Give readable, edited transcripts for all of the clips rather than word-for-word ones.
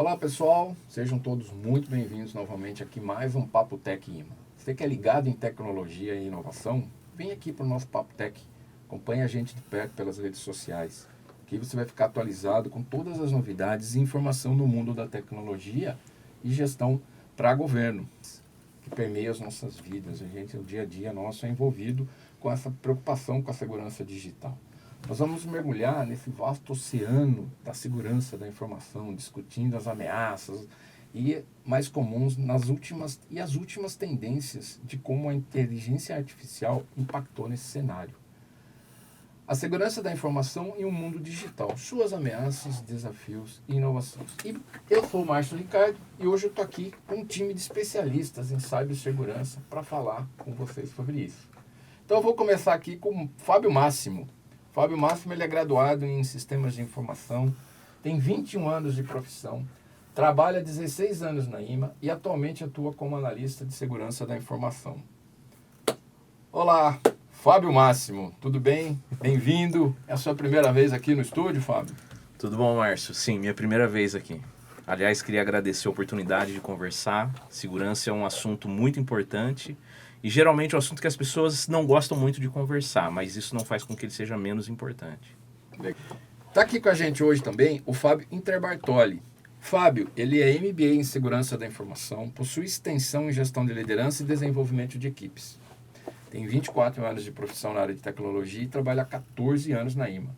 Olá pessoal, sejam todos muito bem-vindos novamente aqui mais um Papo Tech IMA. Você que é ligado em tecnologia e inovação, vem aqui para o nosso Papo Tech. Acompanhe a gente de perto pelas redes sociais. Aqui você vai ficar atualizado com todas as novidades e informação no mundo da tecnologia e gestão para governo, que permeia as nossas vidas. A gente, o dia a dia nosso é envolvido com essa preocupação com a segurança digital. Nós vamos mergulhar nesse vasto oceano da segurança da informação, discutindo as ameaças e mais comuns as últimas tendências de como a inteligência artificial impactou nesse cenário. A segurança da informação em um mundo digital, suas ameaças, desafios e inovações. E eu sou o Márcio Ricardo e hoje eu estou aqui com um time de especialistas em cibersegurança para falar com vocês sobre isso. Então eu vou começar aqui com o Fábio Máximo. Fábio Máximo ele é graduado em Sistemas de Informação, tem 21 anos de profissão, trabalha 16 anos na IMA e atualmente atua como analista de segurança da informação. Olá, Fábio Máximo, tudo bem? Bem-vindo. É a sua primeira vez aqui no estúdio, Fábio? Tudo bom, Márcio? Sim, minha primeira vez aqui. Aliás, queria agradecer a oportunidade de conversar. Segurança é um assunto muito importante. E geralmente é um assunto que as pessoas não gostam muito de conversar, mas isso não faz com que ele seja menos importante. Está aqui com a gente hoje também o Fábio Interbartoli. Fábio, ele é MBA em Segurança da Informação, possui extensão em Gestão de Liderança e Desenvolvimento de Equipes. Tem 24 anos de profissão na área de tecnologia e trabalha há 14 anos na IMA.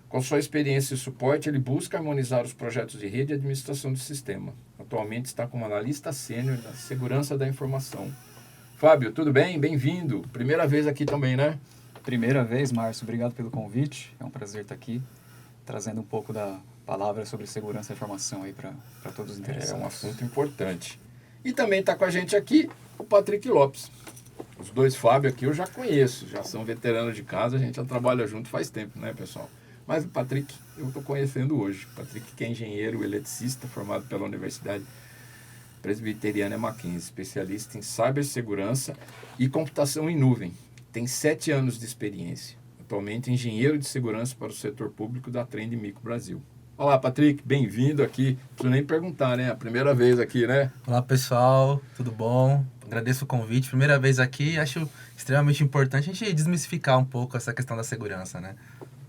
Com sua experiência e suporte, ele busca harmonizar os projetos de rede e administração do sistema. Atualmente está como analista sênior da Segurança da Informação. Fábio, tudo bem? Bem-vindo. Primeira vez aqui também, né? Primeira vez, Márcio. Obrigado pelo convite. É um prazer estar aqui, trazendo um pouco da palavra sobre segurança e informação aí para todos os interessados. É um assunto importante. E também está com a gente aqui o Patrick Lopes. Os dois Fábio aqui eu já conheço, já são veteranos de casa, a gente já trabalha junto faz tempo, né, pessoal? Mas o Patrick eu estou conhecendo hoje. O Patrick que é engenheiro eletricista, formado pela Universidade Presbiteriana Mackenzie, especialista em cibersegurança e computação em nuvem. Tem 7 anos de experiência. Atualmente engenheiro de segurança para o setor público da Trend Micro Brasil. Olá, Patrick, bem-vindo aqui. Não preciso nem perguntar, né? A primeira vez aqui, né? Olá, pessoal, tudo bom? Agradeço o convite. Primeira vez aqui, acho extremamente importante a gente desmistificar um pouco essa questão da segurança, né?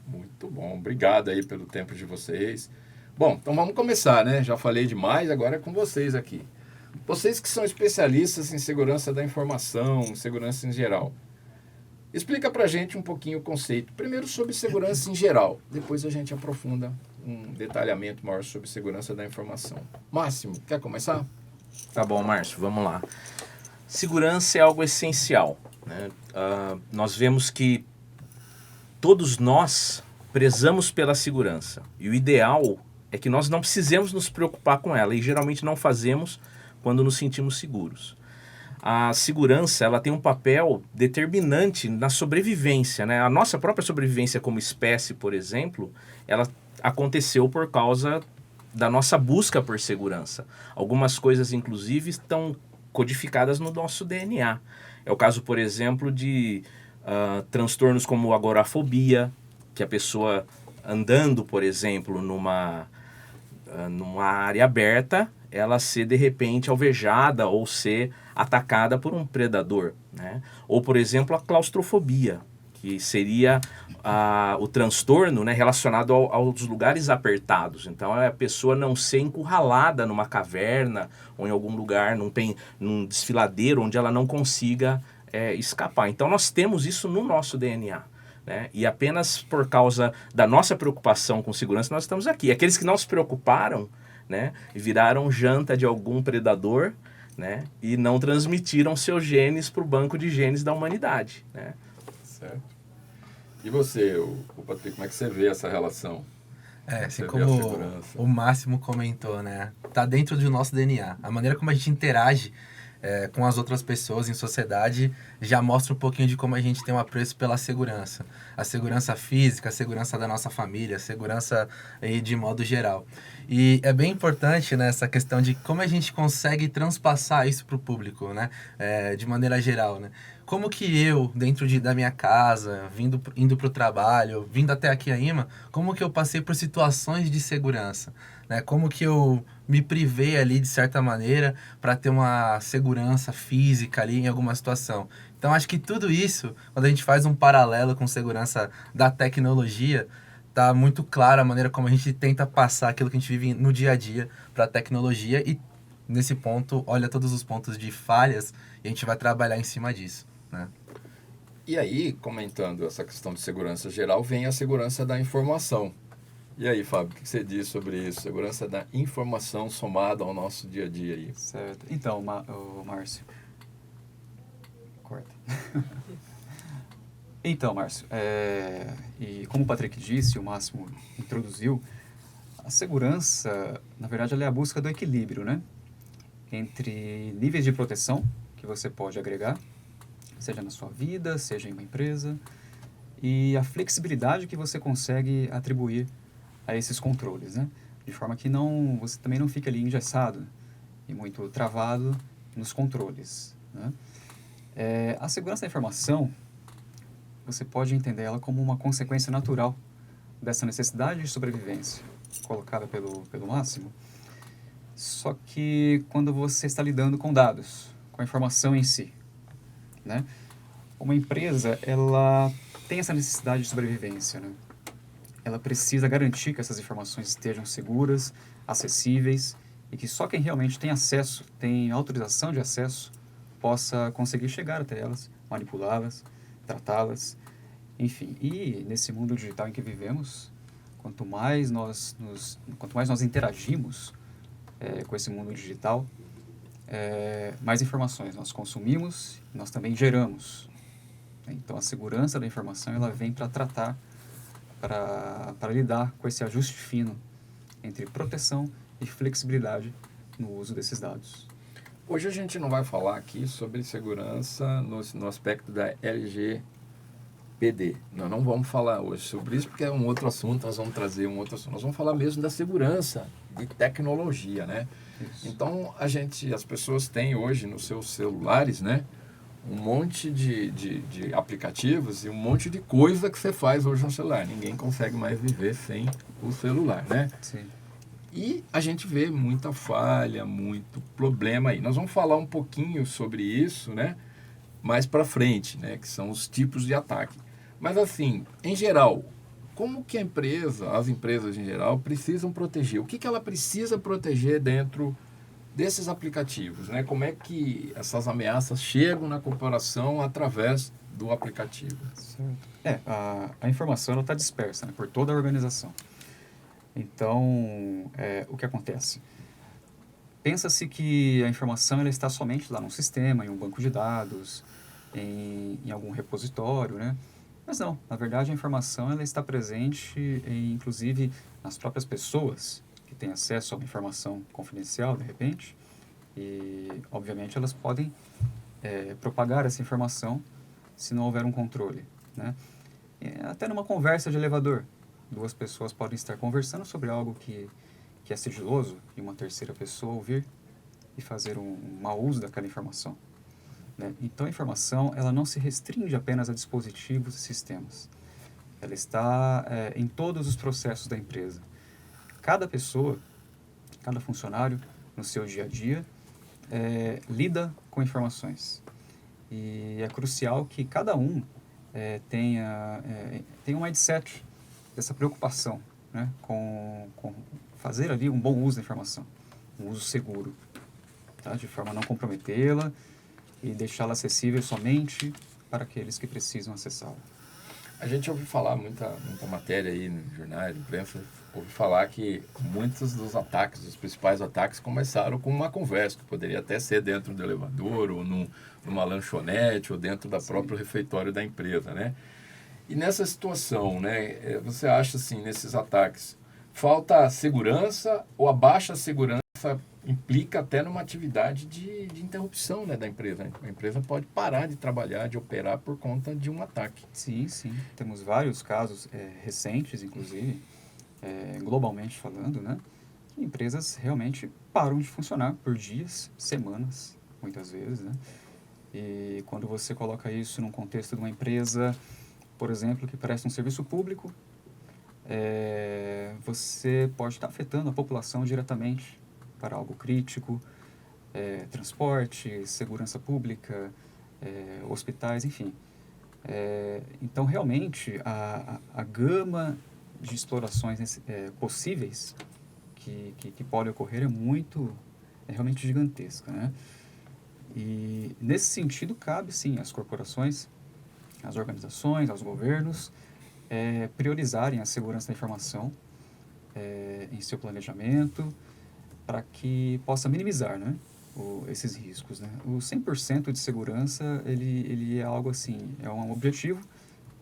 Muito bom, obrigado aí pelo tempo de vocês. Bom, então vamos começar, né? Já falei demais, agora é com vocês aqui. Vocês que são especialistas em segurança da informação, segurança em geral, explica pra gente um pouquinho o conceito. Primeiro sobre segurança em geral, depois a gente aprofunda um detalhamento maior sobre segurança da informação. Máximo, quer começar? Tá bom, Márcio, vamos lá. Segurança é algo essencial, né? Nós vemos que todos nós prezamos pela segurança. E o ideal é que nós não precisemos nos preocupar com ela. E geralmente não fazemos quando nos sentimos seguros. A segurança ela tem um papel determinante na sobrevivência, né? A nossa própria sobrevivência como espécie, por exemplo, ela aconteceu por causa da nossa busca por segurança. Algumas coisas, inclusive, estão codificadas no nosso DNA. É o caso, por exemplo, de transtornos como agorafobia, que a pessoa andando, por exemplo, numa área aberta, ela ser de repente alvejada ou ser atacada por um predador, né? Ou, por exemplo, a claustrofobia, que seria o transtorno, né, relacionado aos lugares apertados. Então, é a pessoa não ser encurralada numa caverna ou em algum lugar, num desfiladeiro onde ela não consiga escapar. Então, nós temos isso no nosso DNA. Né? E apenas por causa da nossa preocupação com segurança nós estamos aqui. Aqueles que não se preocuparam, né, viraram janta de algum predador, né, e não transmitiram seus genes para o banco de genes da humanidade. Né? Certo. E você, o Patrick, como é que você vê essa relação? Assim como o Máximo comentou, né? Tá dentro do nosso DNA. A maneira como a gente interage com as outras pessoas em sociedade já mostra um pouquinho de como a gente tem um apreço pela segurança. A segurança física, a segurança da nossa família, a segurança aí de modo geral. E é bem importante, né, essa questão de como a gente consegue transpassar isso para o público, né, de maneira geral, né? como que eu, da minha casa, indo para o trabalho, vindo até aqui a IMA, como que eu passei por situações de segurança, né? Como que eu me privei ali, de certa maneira, para ter uma segurança física ali em alguma situação. Então, acho que tudo isso, quando a gente faz um paralelo com segurança da tecnologia, tá muito claro a maneira como a gente tenta passar aquilo que a gente vive no dia a dia para a tecnologia e, nesse ponto, olha todos os pontos de falhas e a gente vai trabalhar em cima disso, né? E aí, comentando essa questão de segurança geral, vem a segurança da informação. E aí, Fábio, o que você diz sobre isso? Segurança da informação somada ao nosso dia a dia aí. Certo. Então, Márcio... Corta. Então, Márcio, e como o Patrick disse, o Máximo introduziu, a segurança, na verdade, ela é a busca do equilíbrio, né? Entre níveis de proteção que você pode agregar, seja na sua vida, seja em uma empresa, e a flexibilidade que você consegue atribuir a esses controles, né? De forma que você também não fique ali engessado e muito travado nos controles, né? A segurança da informação, você pode entender ela como uma consequência natural dessa necessidade de sobrevivência colocada pelo Máximo. Só que quando você está lidando com dados, com a informação em si, né? Uma empresa, ela tem essa necessidade de sobrevivência, né? Ela precisa garantir que essas informações estejam seguras, acessíveis e que só quem realmente tem acesso, tem autorização de acesso, possa conseguir chegar até elas, manipulá-las, tratá-las, enfim. E nesse mundo digital em que vivemos, quanto mais nós interagimos com esse mundo digital, mais informações nós consumimos, nós também geramos. Então, a segurança da informação ela vem para tratar, para lidar com esse ajuste fino entre proteção e flexibilidade no uso desses dados. Hoje a gente não vai falar aqui sobre segurança no aspecto da LGPD. Nós não vamos falar hoje sobre isso porque é um outro assunto, nós vamos trazer um outro assunto. Nós vamos falar mesmo da segurança de tecnologia, né? Isso. Então, as pessoas têm hoje nos seus celulares, né, um monte de aplicativos e um monte de coisa que você faz hoje no celular. Ninguém consegue mais viver sem o celular, né? Sim. E a gente vê muita falha, muito problema aí. Nós vamos falar um pouquinho sobre isso, né, mais para frente, né, que são os tipos de ataque. Mas assim, em geral, como que as empresas em geral precisam proteger? O que ela precisa proteger dentro desses aplicativos, né? Como é que essas ameaças chegam na corporação através do aplicativo? Certo. A informação está dispersa, né, por toda a organização. Então, o que acontece? Pensa-se que a informação ela está somente lá num sistema, em um banco de dados, em algum repositório, né? Mas não, na verdade a informação ela está presente, inclusive, nas próprias pessoas que têm acesso a uma informação confidencial, de repente, e, obviamente, elas podem propagar essa informação se não houver um controle, né? Até numa conversa de elevador, duas pessoas podem estar conversando sobre algo que é sigiloso e uma terceira pessoa ouvir e fazer um mau uso daquela informação, né? Então, a informação ela não se restringe apenas a dispositivos e sistemas. Ela está em todos os processos da empresa. Cada pessoa, cada funcionário, no seu dia a dia, lida com informações. E é crucial que cada um tenha um mindset dessa preocupação, né, com fazer ali um bom uso da informação, um uso seguro, tá, de forma a não comprometê-la e deixá-la acessível somente para aqueles que precisam acessá-la. A gente ouve falar muita matéria aí no jornal, na imprensa, ouve falar que muitos dos ataques, os principais ataques, começaram com uma conversa, que poderia até ser dentro do elevador, ou numa lanchonete, ou dentro do próprio refeitório da empresa, né? E nessa situação, né, você acha, assim, nesses ataques, falta segurança ou a baixa segurança implica até numa atividade de interrupção, né, da empresa? A empresa pode parar de trabalhar, de operar por conta de um ataque. Sim, sim. Temos vários casos recentes, inclusive, globalmente falando, né? Que empresas realmente param de funcionar por dias, semanas, muitas vezes, né? E quando você coloca isso num contexto de uma empresa, por exemplo, que presta um serviço público, você pode estar afetando a população diretamente para algo crítico, transporte, segurança pública, hospitais, enfim. Então, realmente, a gama de explorações possíveis que podem ocorrer é realmente gigantesca, né? E, nesse sentido, cabe, sim, às corporações, às organizações, aos governos, priorizarem a segurança da informação em seu planejamento para que possa minimizar, né, esses riscos, né? O 100% de segurança, ele é algo assim, é um objetivo,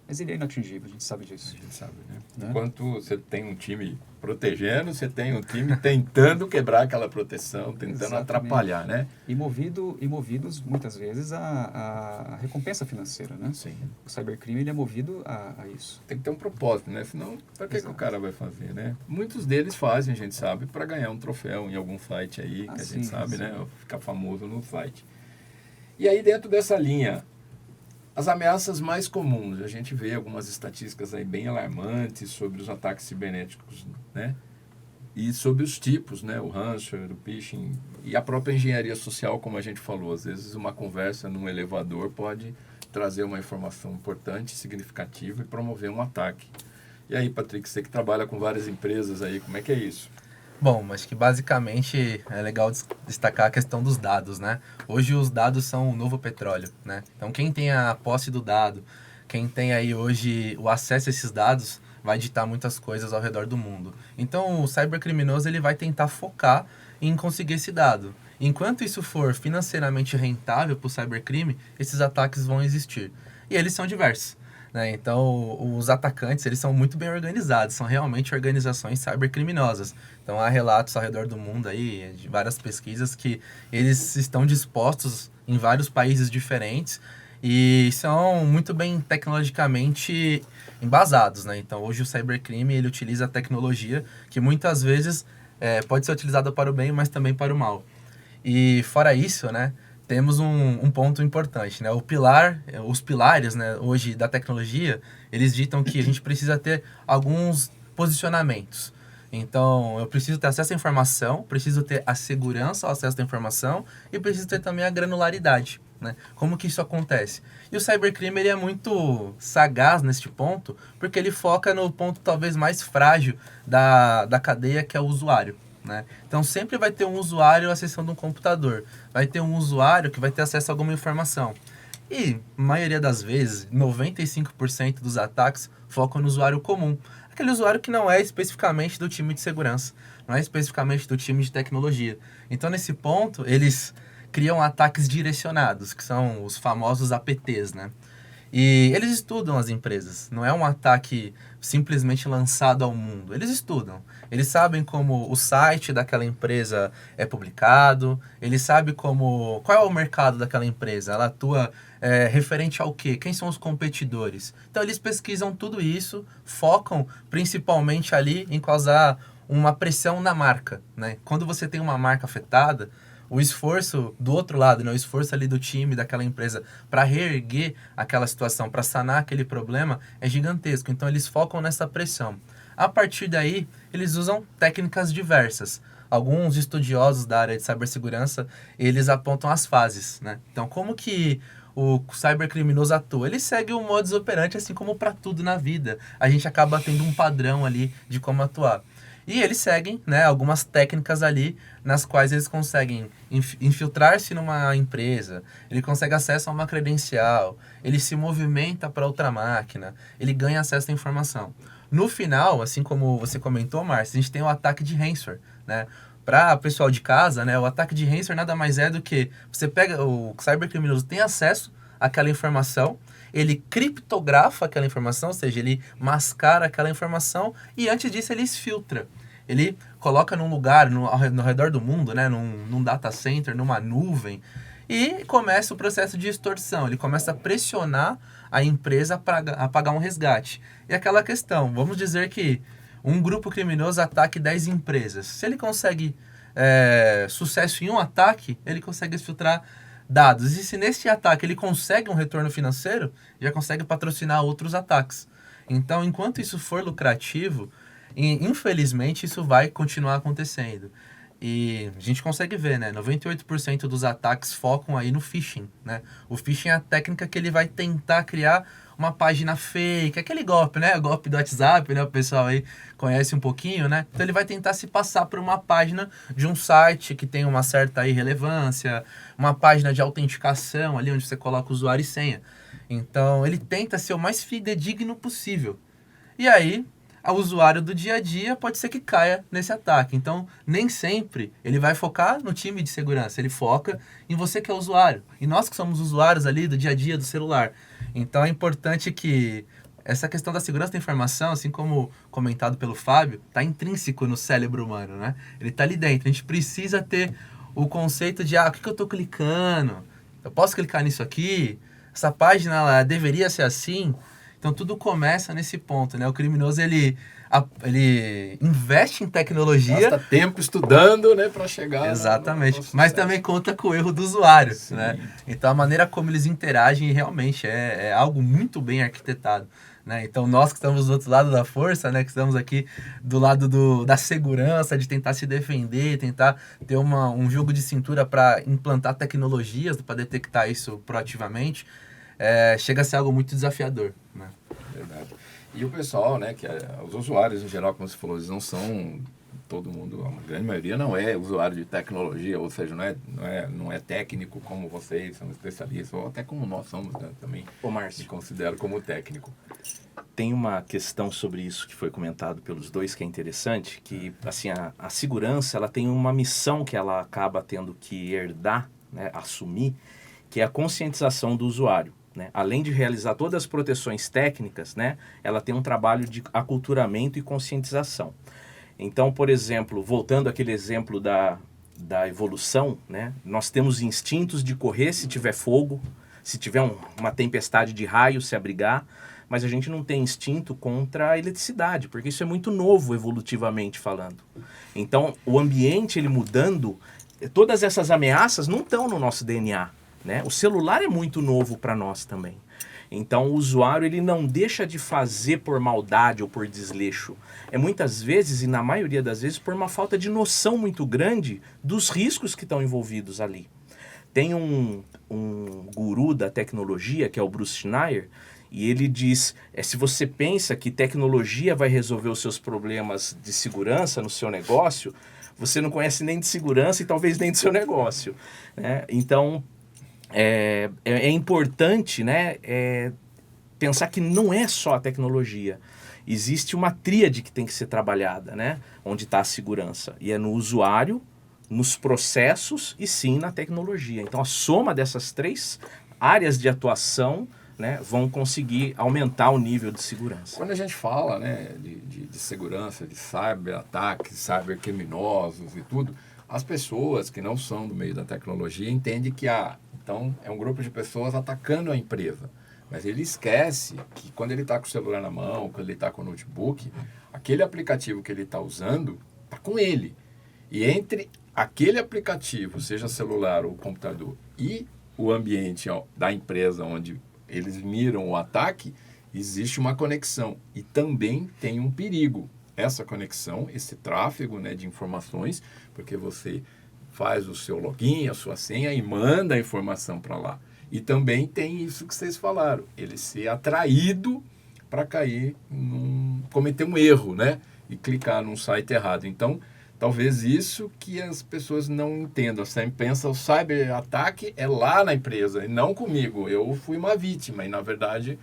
mas ele é inatingível, a gente sabe disso. A gente sabe, né? Enquanto você tem um time protegendo, você tem um time tentando quebrar aquela proteção, tentando Exatamente. atrapalhar, né? E movidos, muitas vezes, a recompensa financeira, né? Sim. O cybercrime, ele é movido a isso. Tem que ter um propósito, né? Senão, para que o cara vai fazer, né? Muitos deles fazem, a gente sabe, para ganhar um troféu em algum site aí, que a gente sabe, sim. né? Ficar famoso no site. E aí, dentro dessa linha, as ameaças mais comuns, a gente vê algumas estatísticas aí bem alarmantes sobre os ataques cibernéticos, né? E sobre os tipos, né? O ransomware, o phishing e a própria engenharia social, como a gente falou. Às vezes uma conversa num elevador pode trazer uma informação importante, significativa e promover um ataque. E aí, Patrick, você que trabalha com várias empresas aí, como é que é isso? Bom, acho que basicamente é legal destacar a questão dos dados, né? Hoje os dados são o novo petróleo, né? Então quem tem a posse do dado, quem tem aí hoje o acesso a esses dados, vai ditar muitas coisas ao redor do mundo. Então o cybercriminoso ele vai tentar focar em conseguir esse dado. Enquanto isso for financeiramente rentável para o cybercrime, esses ataques vão existir. E eles são diversos. Né? Então, os atacantes, eles são muito bem organizados, são realmente organizações cybercriminosas. Então, há relatos ao redor do mundo aí, de várias pesquisas, que eles estão dispostos em vários países diferentes e são muito bem tecnologicamente embasados, né? Então, hoje o cybercrime, ele utiliza a tecnologia que muitas vezes pode ser utilizada para o bem, mas também para o mal. E, fora isso, né? Temos um ponto importante, né? Os pilares, né, hoje da tecnologia, eles ditam que a gente precisa ter alguns posicionamentos. Então, eu preciso ter acesso à informação, preciso ter a segurança ao acesso à informação e preciso ter também a granularidade, né? Como que isso acontece? E o cybercrime, ele é muito sagaz neste ponto, porque ele foca no ponto talvez mais frágil da cadeia, que é o usuário. Né? Então sempre vai ter um usuário acessando um computador, vai ter um usuário que vai ter acesso a alguma informação. E, maioria das vezes, 95% dos ataques focam no usuário comum. Aquele usuário que não é especificamente do time de segurança, não é especificamente do time de tecnologia. Então, nesse ponto, eles criam ataques direcionados, que são os famosos APTs, né? E eles estudam as empresas, não é um ataque simplesmente lançado ao mundo. Eles estudam, eles sabem como o site daquela empresa é publicado, eles sabem qual é o mercado daquela empresa, ela atua referente ao quê? Quem são os competidores? Então eles pesquisam tudo isso, focam principalmente ali em causar uma pressão na marca, né? Quando você tem uma marca afetada, o esforço do outro lado, né, o esforço ali do time, daquela empresa, para reerguer aquela situação, para sanar aquele problema, é gigantesco. Então, eles focam nessa pressão. A partir daí, eles usam técnicas diversas. Alguns estudiosos da área de cibersegurança, eles apontam as fases, né? Então, como que o cybercriminoso atua? Ele segue o modus operandi, assim como para tudo na vida. A gente acaba tendo um padrão ali de como atuar. E eles seguem, né, algumas técnicas ali nas quais eles conseguem infiltrar-se numa empresa, ele consegue acesso a uma credencial, ele se movimenta para outra máquina, ele ganha acesso à informação. No final, assim como você comentou, Márcio, a gente tem o ataque de ransomware, né? Para o pessoal de casa, né, o ataque de ransomware nada mais é do que você pega, o cybercriminoso tem acesso àquela informação, ele criptografa aquela informação, ou seja, ele mascara aquela informação e antes disso ele filtra. Ele coloca num lugar, no redor do mundo, né, num data center, numa nuvem, e começa o processo de extorsão. Ele começa a pressionar a empresa a pagar um resgate. E aquela questão, vamos dizer que um grupo criminoso ataque 10 empresas. Se ele consegue sucesso em um ataque, ele consegue filtrar dados. E se nesse ataque ele consegue um retorno financeiro, já consegue patrocinar outros ataques. Então, enquanto isso for lucrativo, infelizmente isso vai continuar acontecendo. E a gente consegue ver, né? 98% dos ataques focam aí no phishing, né? O phishing é a técnica que ele vai tentar criar uma página fake, aquele golpe, né? O golpe do WhatsApp, né? O pessoal aí conhece um pouquinho, né? Então ele vai tentar se passar por uma página de um site que tem uma certa aí relevância, uma página de autenticação ali onde você coloca usuário e senha. Então ele tenta ser o mais fidedigno possível. E aí, o usuário do dia a dia pode ser que caia nesse ataque. Então, nem sempre ele vai focar no time de segurança. Ele foca em você que é usuário. E nós que somos usuários ali do dia a dia do celular. Então, é importante que essa questão da segurança da informação, assim como comentado pelo Fábio, está intrínseco no cérebro humano, né? Ele está ali dentro. A gente precisa ter o conceito de, o que eu estou clicando? Eu posso clicar nisso aqui? Essa página ela deveria ser assim? Então, tudo começa nesse ponto, né? O criminoso, ele investe em tecnologia. Gasta tempo estudando, né, para chegar... Exatamente. Mas também conta com o erro do usuário, né? Então, a maneira como eles interagem realmente é algo muito bem arquitetado, né? Então, nós que estamos do outro lado da força, né? Que estamos aqui do lado da segurança, de tentar se defender, tentar ter um jogo de cintura para implantar tecnologias, para detectar isso proativamente, chega a ser algo muito desafiador, né? Verdade. E o pessoal, né, os usuários em geral, como você falou, eles não são, todo mundo, a grande maioria não é usuário de tecnologia, ou seja, não é técnico como vocês, são especialistas, ou até como nós somos, né, também. Ô, Márcio, me considero como técnico. Tem uma questão sobre isso que foi comentado pelos dois que é interessante, que assim, a segurança ela tem uma missão que ela acaba tendo que herdar, né, assumir, que é a conscientização do usuário. Né? Além de realizar todas as proteções técnicas, né, ela tem um trabalho de aculturamento e conscientização. Então, por exemplo, voltando àquele exemplo da evolução, né, nós temos instintos de correr se tiver fogo, se tiver uma tempestade de raio, se abrigar, mas a gente não tem instinto contra a eletricidade, porque isso é muito novo evolutivamente falando. Então, o ambiente ele mudando, todas essas ameaças não estão no nosso DNA. Né? O celular é muito novo para nós também. Então o usuário ele não deixa de fazer por maldade ou por desleixo. É muitas vezes, e na maioria das vezes, por uma falta de noção muito grande dos riscos que estão envolvidos ali. Tem um guru da tecnologia, que é o Bruce Schneier, e ele diz, se você pensa que tecnologia vai resolver os seus problemas de segurança no seu negócio, você não conhece nem de segurança e talvez nem do seu negócio. Né? Então, é importante, né, pensar que não é só a tecnologia. Existe uma tríade que tem que ser trabalhada, né, onde está a segurança. E é no usuário, nos processos e sim na tecnologia. Então a soma dessas três áreas de atuação, né, vão conseguir aumentar o nível de segurança. Quando a gente fala, né, de segurança, de cyberataques, cybercriminosos e tudo, as pessoas que não são do meio da tecnologia entendem que então é um grupo de pessoas atacando a empresa. Mas ele esquece que quando ele está com o celular na mão, quando ele está com o notebook, aquele aplicativo que ele está usando está com ele. E entre aquele aplicativo, seja celular ou computador, e o ambiente da empresa onde eles miram o ataque, existe uma conexão. E também tem um perigo. Essa conexão, esse tráfego, né, de informações, porque você faz o seu login, a sua senha e manda a informação para lá. E também tem isso que vocês falaram, ele ser atraído para cometer um erro, né? E clicar num site errado. Então, talvez isso que as pessoas não entendam. Sempre pensam, o cyberataque é lá na empresa, e não comigo. Eu fui uma vítima, e na verdade,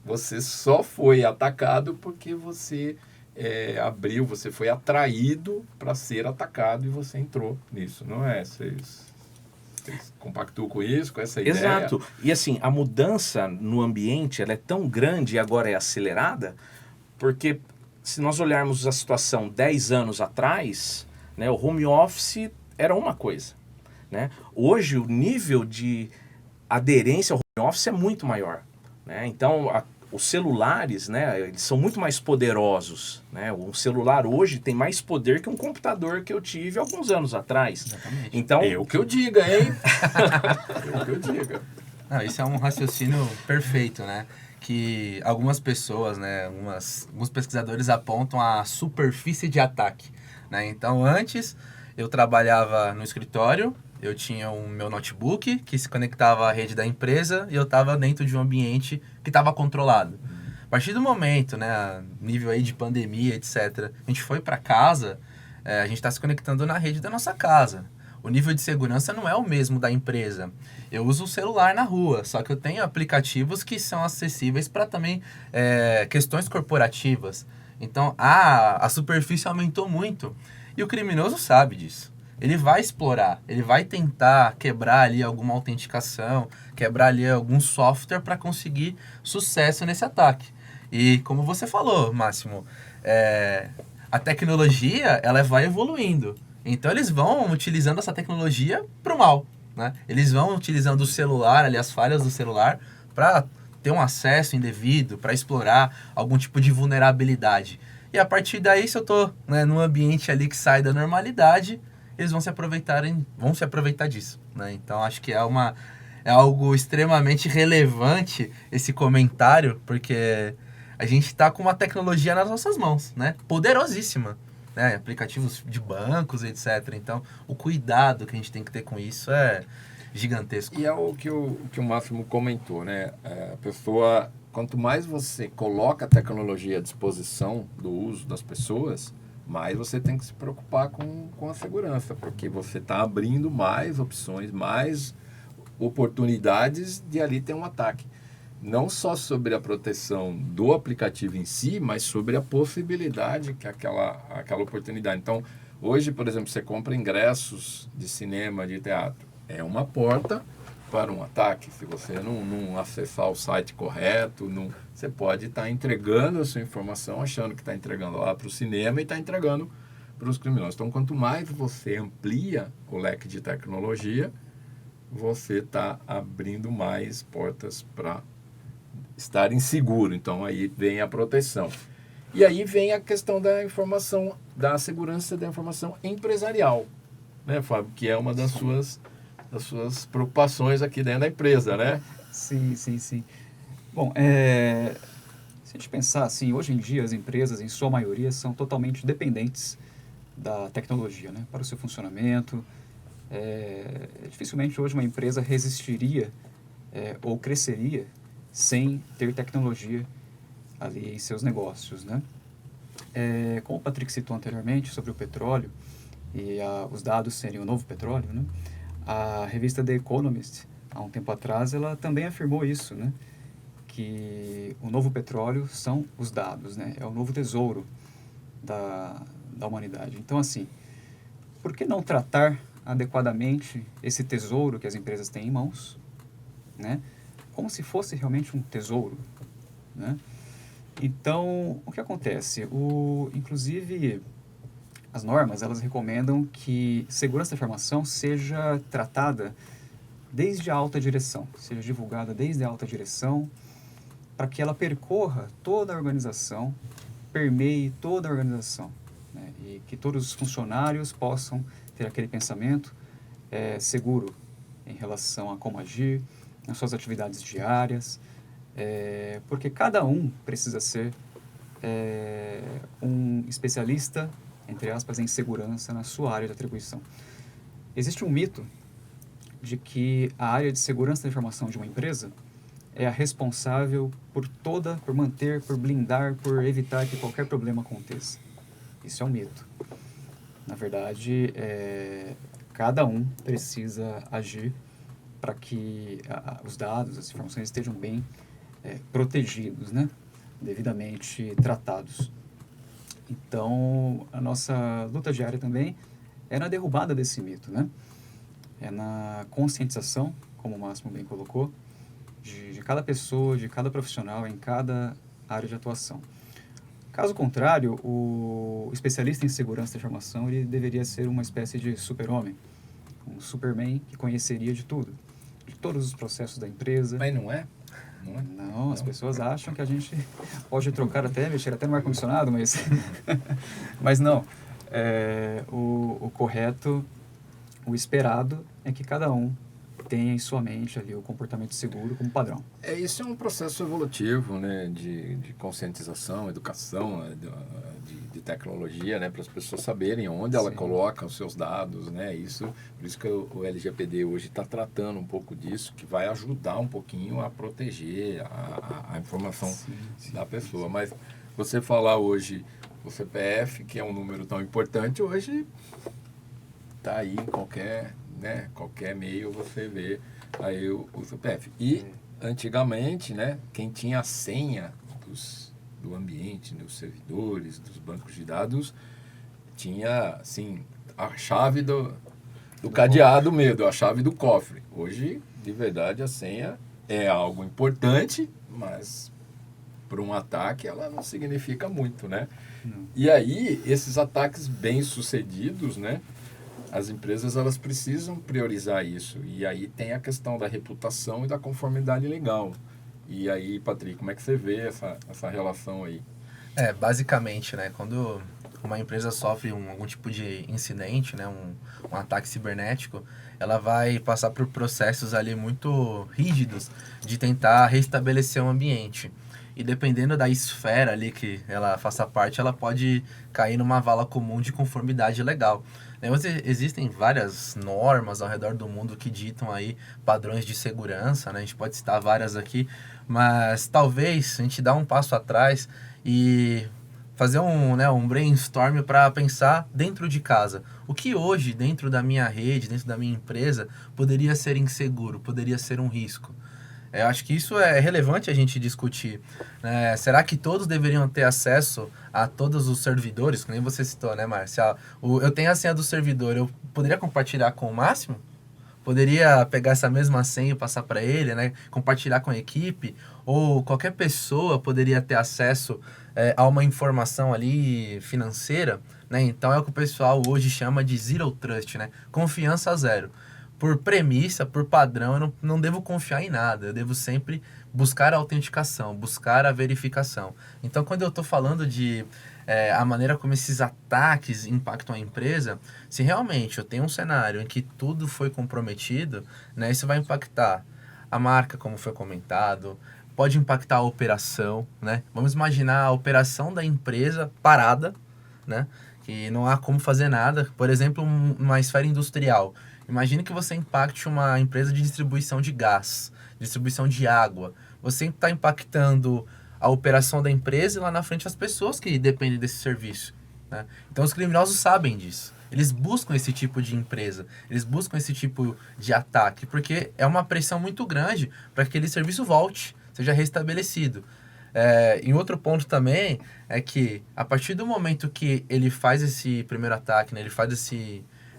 você só foi atacado porque você... você foi atraído para ser atacado e você entrou nisso, não é? Vocês compactuam com isso, com essa ideia? Exato. E assim, a mudança no ambiente ela é tão grande e agora é acelerada, porque se nós olharmos a situação 10 anos atrás, né, o home office era uma coisa. Né? Hoje o nível de aderência ao home office é muito maior. Né? Então, os celulares, né, eles são muito mais poderosos, né? Um celular hoje tem mais poder que um computador que eu tive alguns anos atrás. Exatamente. Então, Eu que eu diga, hein? Eu que eu diga. Não, isso é um raciocínio perfeito, né? Que algumas pessoas, né, alguns pesquisadores apontam a superfície de ataque, né? Então, antes eu trabalhava no escritório, eu tinha o meu notebook que se conectava à rede da empresa e eu estava dentro de um ambiente que estava controlado. A partir do momento, né, nível aí de pandemia, etc., a gente foi para casa, a gente está se conectando na rede da nossa casa. O nível de segurança não é o mesmo da empresa. Eu uso o celular na rua, só que eu tenho aplicativos que são acessíveis para também questões corporativas. Então, a superfície aumentou muito e o criminoso sabe disso. Ele vai explorar, ele vai tentar quebrar ali alguma autenticação, quebrar ali algum software para conseguir sucesso nesse ataque. E como você falou, Máximo, a tecnologia ela vai evoluindo. Então eles vão utilizando essa tecnologia para o mal, né? Eles vão utilizando o celular, ali as falhas do celular, para ter um acesso indevido, para explorar algum tipo de vulnerabilidade. E a partir daí, se eu estou, né, num ambiente ali que sai da normalidade, eles vão se aproveitar disso, né? Então acho que é algo extremamente relevante esse comentário, porque a gente está com uma tecnologia nas nossas mãos, né? Poderosíssima, né? Aplicativos de bancos, etc. Então, o cuidado que a gente tem que ter com isso é gigantesco. E é o que o Máximo comentou, né? A pessoa, quanto mais você coloca a tecnologia à disposição do uso das pessoas, mais você tem que se preocupar com a segurança, porque você está abrindo mais opções, mais oportunidades de ali ter um ataque. Não só sobre a proteção do aplicativo em si, mas sobre a possibilidade que aquela oportunidade. Então, hoje, por exemplo, você compra ingressos de cinema, de teatro. É uma porta para um ataque. Se você não acessar o site correto, você pode estar entregando a sua informação, achando que está entregando lá para o cinema e está entregando para os criminosos. Então, quanto mais você amplia o leque de tecnologia, você está abrindo mais portas para estar inseguro. Então, aí vem a proteção. E aí vem a questão da informação, da segurança da informação empresarial, né, Fábio? Que é uma das suas preocupações aqui dentro da empresa, né? Sim, sim, sim. Bom, se a gente pensar assim, hoje em dia as empresas, em sua maioria, são totalmente dependentes da tecnologia, né, para o seu funcionamento. Dificilmente hoje uma empresa resistiria ou cresceria sem ter tecnologia ali em seus negócios, né? Como o Patrick citou anteriormente sobre o petróleo e os dados serem o novo petróleo, né? A revista The Economist, há um tempo atrás, ela também afirmou isso, né? Que o novo petróleo são os dados, né? É o novo tesouro da humanidade. Então, assim, por que não tratar adequadamente esse tesouro que as empresas têm em mãos, né? Como se fosse realmente um tesouro, né? Então, o que acontece? Inclusive, as normas, elas recomendam que segurança da informação seja tratada desde a alta direção, seja divulgada desde a alta direção, para que ela percorra toda a organização, permeie toda a organização, né? E que todos os funcionários possam ter aquele pensamento seguro em relação a como agir nas suas atividades diárias, porque cada um precisa ser um especialista, entre aspas, em segurança na sua área de atribuição. Existe um mito de que a área de segurança da informação de uma empresa é a responsável por manter, por blindar, por evitar que qualquer problema aconteça. Isso é um mito. Na verdade, cada um precisa agir para que os dados, as informações estejam bem protegidos, né? Devidamente tratados. Então, a nossa luta diária também é na derrubada desse mito, né? É na conscientização, como o Máximo bem colocou, de cada pessoa, de cada profissional, em cada área de atuação. Caso contrário, o especialista em segurança da informação ele deveria ser uma espécie de super-homem, um Superman que conheceria de tudo, de todos os processos da empresa. Mas não é? não é? Não, as pessoas acham que a gente pode trocar até, mexer até no ar-condicionado, mas, mas não. O correto, o esperado é que cada um tenha em sua mente ali o comportamento seguro como padrão. Isso é um processo evolutivo, né, de conscientização, educação, de tecnologia, né, para as pessoas saberem onde ela coloca os seus dados, né, por isso que o LGPD hoje está tratando um pouco disso, que vai ajudar um pouquinho a proteger a informação da pessoa. Mas você falar hoje o CPF, que é um número tão importante, hoje está aí em qualquer meio você vê aí o CPF. E antigamente, né, quem tinha a senha do ambiente, dos servidores, dos bancos de dados, tinha assim, a chave do cadeado mesmo, a chave do cofre. Hoje, de verdade, a senha é algo importante, mas para um ataque ela não significa muito, né? E aí, esses ataques bem-sucedidos, né, as empresas elas precisam priorizar isso. E aí tem a questão da reputação e da conformidade legal. E aí, Patrick, como é que você vê essa relação aí? Basicamente, né, quando uma empresa sofre algum tipo de incidente, né, um ataque cibernético, ela vai passar por processos ali muito rígidos de tentar restabelecer o ambiente. E dependendo da esfera ali que ela faça parte, ela pode cair numa vala comum de conformidade legal. Existem várias normas ao redor do mundo que ditam aí padrões de segurança, né? A gente pode citar várias aqui, mas talvez a gente dá um passo atrás e fazer um brainstorm para pensar dentro de casa. O que hoje, dentro da minha rede, dentro da minha empresa, poderia ser inseguro, poderia ser um risco? Eu acho que isso é relevante a gente discutir, né? Será que todos deveriam ter acesso a todos os servidores? Que nem você citou, né, Márcia? Eu tenho a senha do servidor, eu poderia compartilhar com o Máximo? Poderia pegar essa mesma senha e passar para ele, né? Compartilhar com a equipe? Ou qualquer pessoa poderia ter acesso a uma informação ali financeira, né? Então é o que o pessoal hoje chama de Zero Trust, né? Confiança zero. Por premissa, por padrão, eu não devo confiar em nada. Eu devo sempre buscar a autenticação, buscar a verificação. Então, quando eu estou falando de a maneira como esses ataques impactam a empresa, se realmente eu tenho um cenário em que tudo foi comprometido, né, isso vai impactar a marca, como foi comentado, pode impactar a operação, né? Vamos imaginar a operação da empresa parada, né, que não há como fazer nada. Por exemplo, uma esfera industrial. Imagine que você impacte uma empresa de distribuição de gás, distribuição de água. Você está impactando a operação da empresa e lá na frente as pessoas que dependem desse serviço, né? Então os criminosos sabem disso. Eles buscam esse tipo de empresa, eles buscam esse tipo de ataque, porque é uma pressão muito grande para que aquele serviço volte, seja restabelecido. Em outro ponto também é que a partir do momento que ele faz esse primeiro ataque, né, ele faz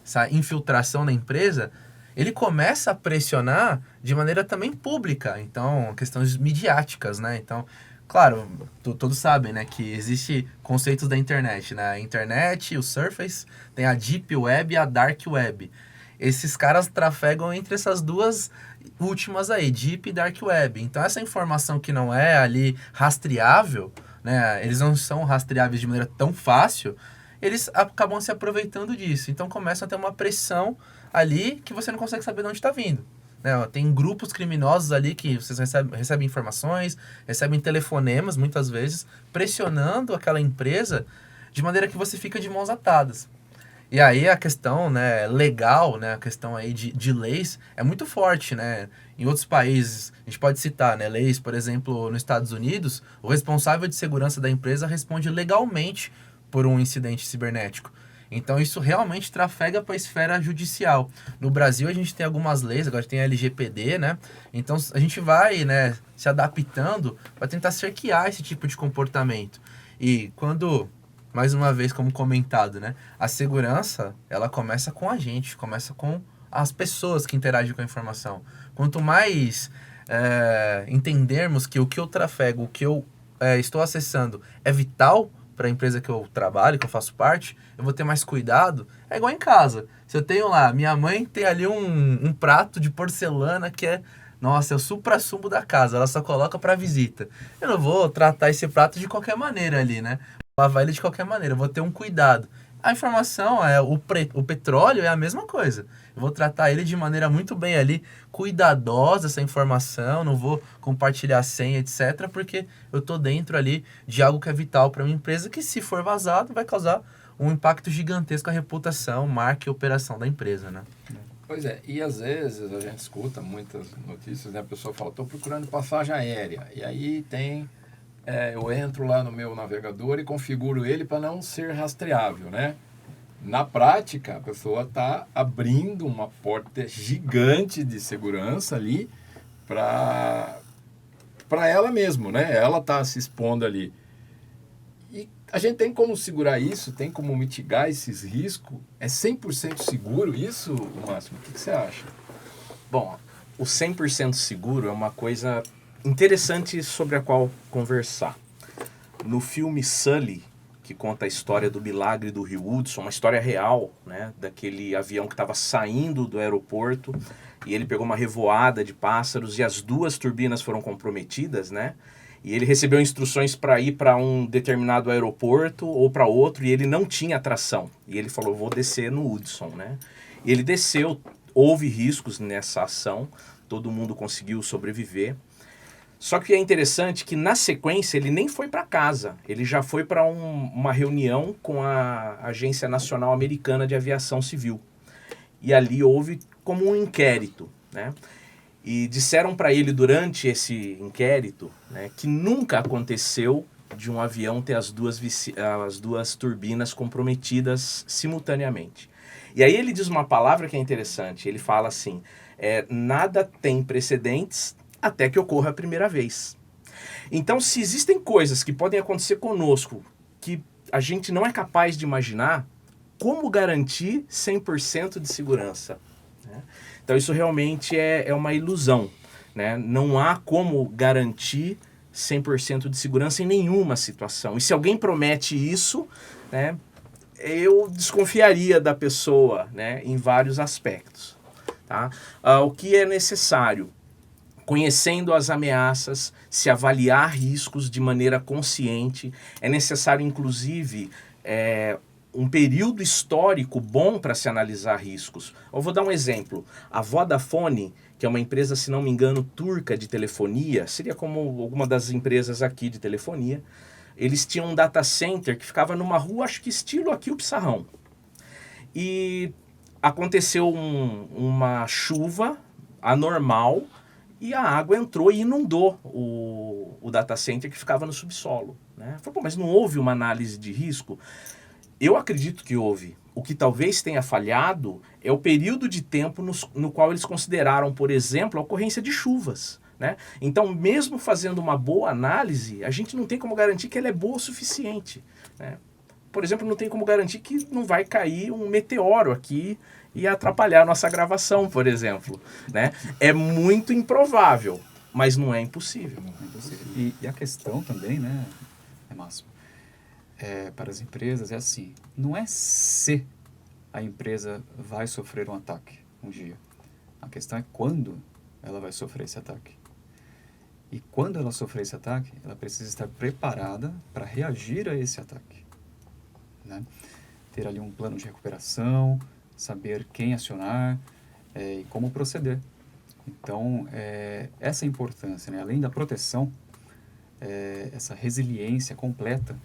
essa infiltração na empresa, ele começa a pressionar de maneira também pública. Então, questões midiáticas, né? Então, claro, todos sabem, né, que existe conceitos da internet, né? A internet, o Surface, tem a Deep Web e a Dark Web. Esses caras trafegam entre essas duas últimas aí, Deep e Dark Web. Então, essa informação que não é ali rastreável, né? Eles não são rastreáveis de maneira tão fácil, eles acabam se aproveitando disso. Então começa a ter uma pressão ali que você não consegue saber de onde está vindo, né? Tem grupos criminosos ali que vocês recebem informações, recebem telefonemas muitas vezes, pressionando aquela empresa de maneira que você fica de mãos atadas. E aí a questão, né, legal, né, a questão aí de leis é muito forte, né? Em outros países, a gente pode citar, né, leis, por exemplo, nos Estados Unidos, o responsável de segurança da empresa responde legalmente por um incidente cibernético. Então isso realmente trafega para a esfera judicial. No Brasil a gente tem algumas leis, agora tem a LGPD, né? Então a gente vai, né, se adaptando para tentar cercear esse tipo de comportamento. E quando, mais uma vez como comentado, né, a segurança ela começa com a gente, começa com as pessoas que interagem com a informação. Quanto mais entendermos que o que eu trafego, o que eu estou acessando é vital para a empresa que eu trabalho, que eu faço parte, eu vou ter mais cuidado. É igual em casa. Se eu tenho lá, minha mãe tem ali um prato de porcelana que é nossa, é o suprassumo da casa, ela só coloca para visita. Eu não vou tratar esse prato de qualquer maneira ali, né? Vou lavar ele de qualquer maneira, eu vou ter um cuidado. A informação, o petróleo é a mesma coisa. Eu vou tratar ele de maneira muito bem ali, cuidadosa essa informação, não vou compartilhar senha, etc., porque eu tô dentro ali de algo que é vital para minha empresa, que se for vazado vai causar um impacto gigantesco à reputação, marca e operação da empresa, né? Pois é, e às vezes a gente escuta muitas notícias, né? A pessoa fala, estou procurando passagem aérea, e aí eu entro lá no meu navegador e configuro ele para não ser rastreável, né? Na prática, a pessoa está abrindo uma porta gigante de segurança ali para ela mesma, né? Ela está se expondo ali. E a gente tem como segurar isso, tem como mitigar esses riscos? É 100% seguro isso, Máximo? O que você acha? Bom, o 100% seguro é uma coisa interessante sobre a qual conversar. No filme Sully, que conta a história do milagre do Rio Hudson, uma história real, né, daquele avião que estava saindo do aeroporto e ele pegou uma revoada de pássaros e as 2 turbinas foram comprometidas, né? E ele recebeu instruções para ir para um determinado aeroporto ou para outro e ele não tinha tração. E ele falou, vou descer no Hudson, né? E ele desceu, houve riscos nessa ação, todo mundo conseguiu sobreviver. Só que é interessante que na sequência ele nem foi para casa, ele já foi para uma reunião com a Agência Nacional Americana de Aviação Civil. E ali houve como um inquérito, né? E disseram para ele durante esse inquérito, né, que nunca aconteceu de um avião ter as duas turbinas comprometidas simultaneamente. E aí ele diz uma palavra que é interessante, ele fala assim, nada tem precedentes até que ocorra a primeira vez. Então, se existem coisas que podem acontecer conosco que a gente não é capaz de imaginar, como garantir 100% de segurança? Né? Então, isso realmente é uma ilusão. Né? Não há como garantir 100% de segurança em nenhuma situação. E se alguém promete isso, né, eu desconfiaria da pessoa, né, em vários aspectos. Tá? O que é necessário? Conhecendo as ameaças, se avaliar riscos de maneira consciente. É necessário, inclusive, um período histórico bom para se analisar riscos. Eu vou dar um exemplo. A Vodafone, que é uma empresa, se não me engano, turca de telefonia, seria como alguma das empresas aqui de telefonia, eles tinham um data center que ficava numa rua, acho que estilo aqui o Pissarrão. E aconteceu uma chuva anormal, e a água entrou e inundou o data center que ficava no subsolo. Né? Falei, mas não houve uma análise de risco? Eu acredito que houve. O que talvez tenha falhado é o período de tempo no qual eles consideraram, por exemplo, a ocorrência de chuvas. Né? Então, mesmo fazendo uma boa análise, a gente não tem como garantir que ela é boa o suficiente. Né? Por exemplo, não tem como garantir que não vai cair um meteoro aqui e atrapalhar a nossa gravação, por exemplo. Né? É muito improvável, mas não é impossível. E a questão também, né, Máximo, para as empresas é assim, não é se a empresa vai sofrer um ataque um dia. A questão é quando ela vai sofrer esse ataque. E quando ela sofrer esse ataque, ela precisa estar preparada para reagir a esse ataque. Né? Ter ali um plano de recuperação, saber quem acionar e como proceder. Então, essa importância, né? Além da proteção, essa resiliência completa,